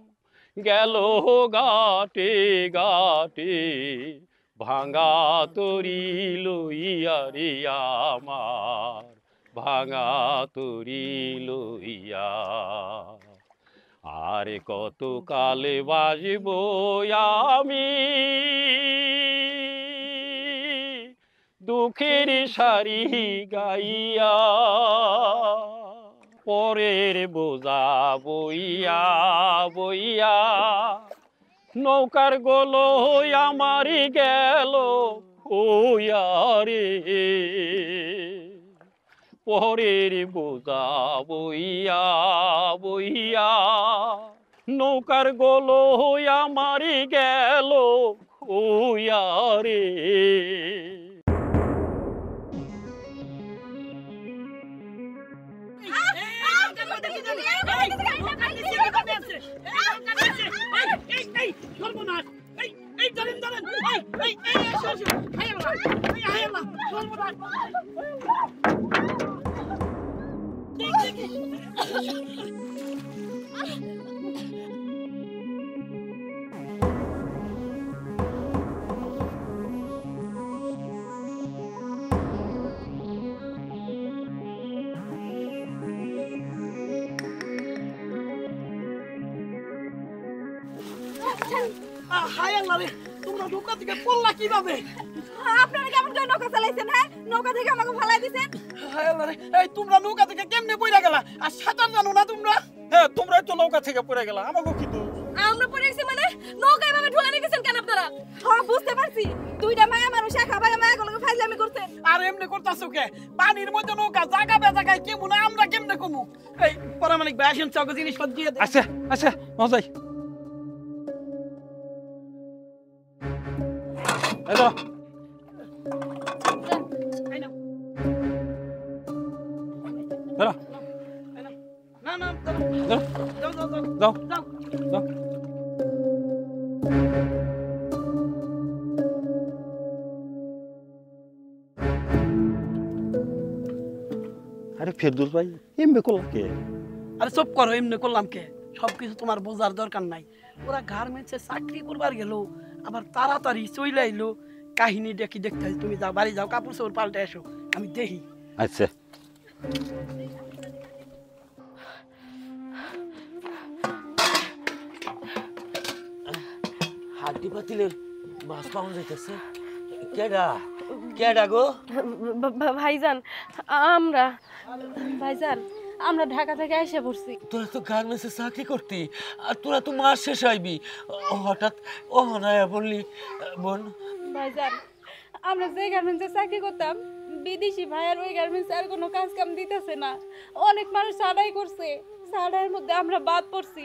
গেল গাটে গাটে, ভাঙা তরি লইয়া রে আমার, ভাঙা তরি লইয়া। আর কত কালে বাজব আমি দুঃখের সারি গাইয়া, পরের বোঝা বইয়া বইয়া নৌকার গোলো আমারই গেল হইয়া রে, পরের বোঝা বইয়া বইয়া নৌকার গোলো আমারই গেল হইয়া রে। হায় আল্লাহ রে, তোমরা নৌকা থেকে পড়লা কিভাবে? আপনারা কেমন করে নৌকা চালাইছেন? হ্যাঁ, নৌকা থেকে আমাকে ফালাই দিছেন। হায় আল্লাহ রে, এই তোমরা নৌকা থেকে কেমনে পড়ে গেলা? আর সাঁতার জানো না তোমরা? হ্যাঁ, তোমরাই তো নৌকা থেকে পড়ে গেলা, আমাকে কি দোষ? আমরা পড়ে গেছি মানে নৌকা এভাবে ঢুলে রেখেছেন কেন আপনারা? হ্যাঁ বুঝতে পারছি, দুইটা মায়া মানুষ একা ভাই মায়া গুলোকে ফাইজলামি করছেন। আর এমনি করতাছো কে? পানির মধ্যে নৌকা জায়গা বেজাগায় কেমন না, আমরা কেমনে কমু? এই পরামানিক ভাই আসেন, চক জিনিসপত্র দিয়ে দেন। আচ্ছা আচ্ছা, মজাই না না, যাও যাও যাও যাও। ফেরদৌস ভাই এমবে করলাম কে? আরে চুপ করো, এমনি করলাম কে? সবকিছু তোমার বোঝার দরকার নাই। ওরা গার্মেন্টসে চাকরি করবার গেল, আবার তাড়াতাড়ি চলে আইলো। কাহিনী দেখি দেখতে হয়। তুমি যাও, বাড়ি যাও, কাপড় চোপড় পাল্টে এসো, আমি দেখি। আচ্ছা। হাড্ডি পাতিলের মাছ পাওয়া যাইতেছে। কেডা কেডা গো? ভাইজান আমরা ভাইজান আমরা ঢাকা থেকে এসে পড়ছি। তোরা তো গার্মেন্টসে চাকরি করতি, আর তোরা তো মাস শেষ আইবি, হঠাৎ অহনায়া বললি বোন? ভাইজান আমরা যে গার্মেন্টসে চাকরি করতাম, বিদেশি ভাইয়ার ওই গার্মেন্টসে আর কোনো কাজ কাম দিতেছে না। অনেক মানুষ ছাড়াই করছে, ছাড়াইয়ের মধ্যে আমরা বাদ পড়ছি।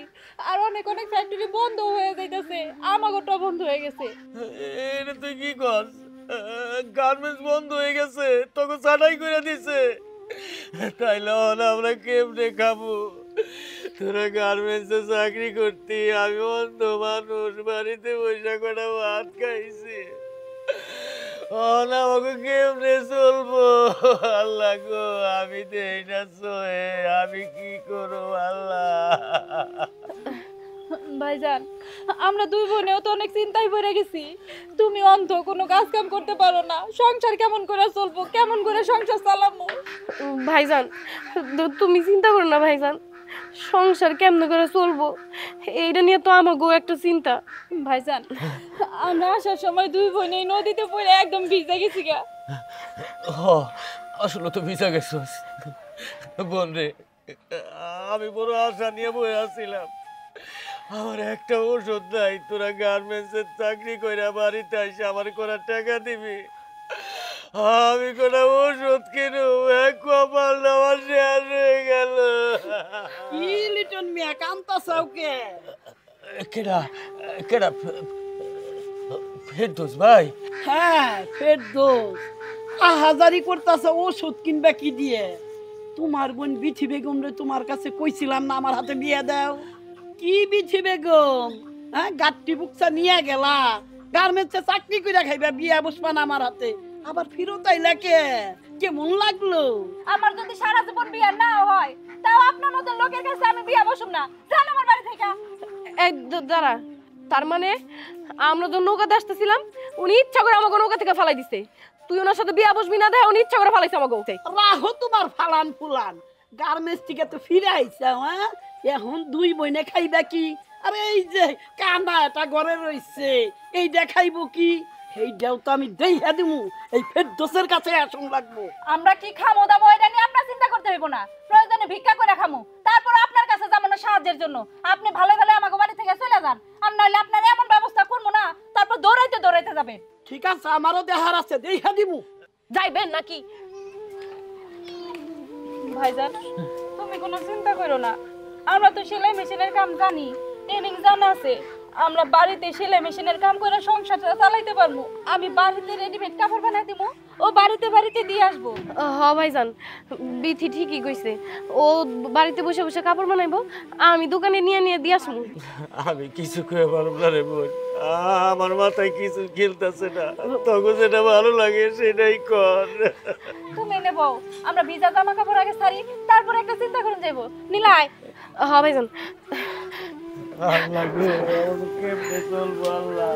আর অনেক অনেক ফ্যাক্টরি বন্ধ হয়ে যাইতেছে, আমাগোটা বন্ধ হয়ে গেছে। এটা তুই কি কর? গার্মেন্টস বন্ধ হয়ে গেছে, তোকে ছাড়াই করে দিছে, তাইলে আমরা কেমনে খাবো? তোরা গার্মেন্টসে চাকরি করতি, আমি অন্ধ মানুষ, বাড়িতে বসে কটা ভাত খাইছি, আমাকে কেমনে চলবো? আল্লাহ গো, আমি দেই না সয়ে, আমি কি করবো আল্লাহ? ভাইজান আমরা দুই বোনেও তো অনেক চিন্তায় পড়ে গেছি। তুমি অন্ধ, কোনো কাজ কাম করতে পারো না, সংসার কেমন করে চলবো, কেমন করে সংসার চালাবো? ভাইজান তুমি চিন্তা করো না ভাইজান, সংসার কেমন করে চলবো এইটা নিয়ে তো আমাকেও একটা চিন্তা। ভাইজান আমরা আসার সময় দুই বোনে নদীতে পড়ে একদম ভিজে গেছি গা। আসলে তো ভিজা গেছিস বোন রে, আমি বড় আশা নিয়ে বয়ে আসছিলাম, আমার একটা ওষুধ নাই, তোরা গার্মেন্টসের চাকরি কইরা বাড়িতে এসে আমার করার টাকা দিবি, আমি কোনো ওষুধ কিনু, এক কপাল আমার শেয়ার হয়ে গেল। কি লিটন মিয়া কান্তাছাও কে? কেডা কেডা? ফেরদৌস ভাই? হ্যাঁ ফেরদৌস। আহাজারি করতেছে ওষুধ কিনবা কি দিয়ে? তোমার বোন বিথি বেগম রে তোমার কাছে কইছিলাম না আমার হাতে বিয়ে দাও? কি বিথি বেগম? হ্যাঁ গাট্টি বুকসা নিয়ে গেলা, গার্মেন্টসে চাকরি করে খাইবা, বিয়ে বসবা না আমার হাতে, আবার ফিরত আইলা কে? কেমন লাগলো? আমার যদি সারা জীবন বিয়ে না হয়, তাও আপনার মতো লোকের কাছে আমি বিয়ে বসুম না। জান আমার বাড়ি থেকে। এই দাঁড়া, তার মানে আমরা তো নৌকাতে আসতেছিলাম, উনি ইচ্ছা করে আমাকে নৌকা থেকে ফালাই দিছে। তুই ওনার সাথে বিয়া বসবি না, দেয় উনি ইচ্ছা করে ফালাইছে আমাকে। রাহো তোমার ফালান ফুলান, গার্মেন্টস থেকে তো ফিরে আইছা, হ্যাঁ এখন দুই বইনে খাইবা কি? আরে এই যে কানা এটা ঘরে রইছে, এই দেখাইবো কি? এইটাও তো আমি দেইয়া দিমু, এই ফেরদৌসের কাছে আসুন লাগবো। আমরা কি খামো দামো এটা নিয়ে আপনার চিন্তা করতে হইব না। প্রয়োজনে ভিক্ষা করে খামু, তারপর আপনার কাছে যাবো না সাহায্যের জন্য। আপনি ভালো ভালো আমাকে বাড়ি থেকে চলে যান, আর নাহলে আপনার এমন ব্যবস্থা করবো না, তারপর দৌড়াইতে দৌড়াইতে যাবেন। ঠিক আছে, আমারও দেহার আছে, দেইয়া দিমু। যাইবেন নাকি? ভাইজান তুমি কোনো চিন্তা করো না, আমরা তো সেলাই মেশিনের কাম জানি, ট্রেনিং জানা আছে। আমরা বাড়িতে সেলাই মেশিনের কাম করে সংসারটা চালাইতে পারবো। আমি বাড়িতে রেডিমেড কাপড় বানাই দিব, ও বাড়িতে বাড়িতে দিয়ে আসবো। হ ভাইজান, বিথি ঠিকই কইছে, ও বাড়িতে বসে বসে কাপড় বানাইবো, আমি দোকানে নিয়ে নিয়ে দিয়ে আসবো। আমি কিছু কয়ে পারবো না রে বোন, আমার মাথায় কিছু খেলতেছে না, তখন যেটা ভালো লাগে সেটাই কর। তুমি নেবো, আমরা ভিজা জামা কাপড় আগে সারি, তারপর একটা চিন্তা করে যাইবো। নীলাই। হ ভাইজান। আল্লাহ গো, আমাকে কেমনে চলবো আল্লাহ?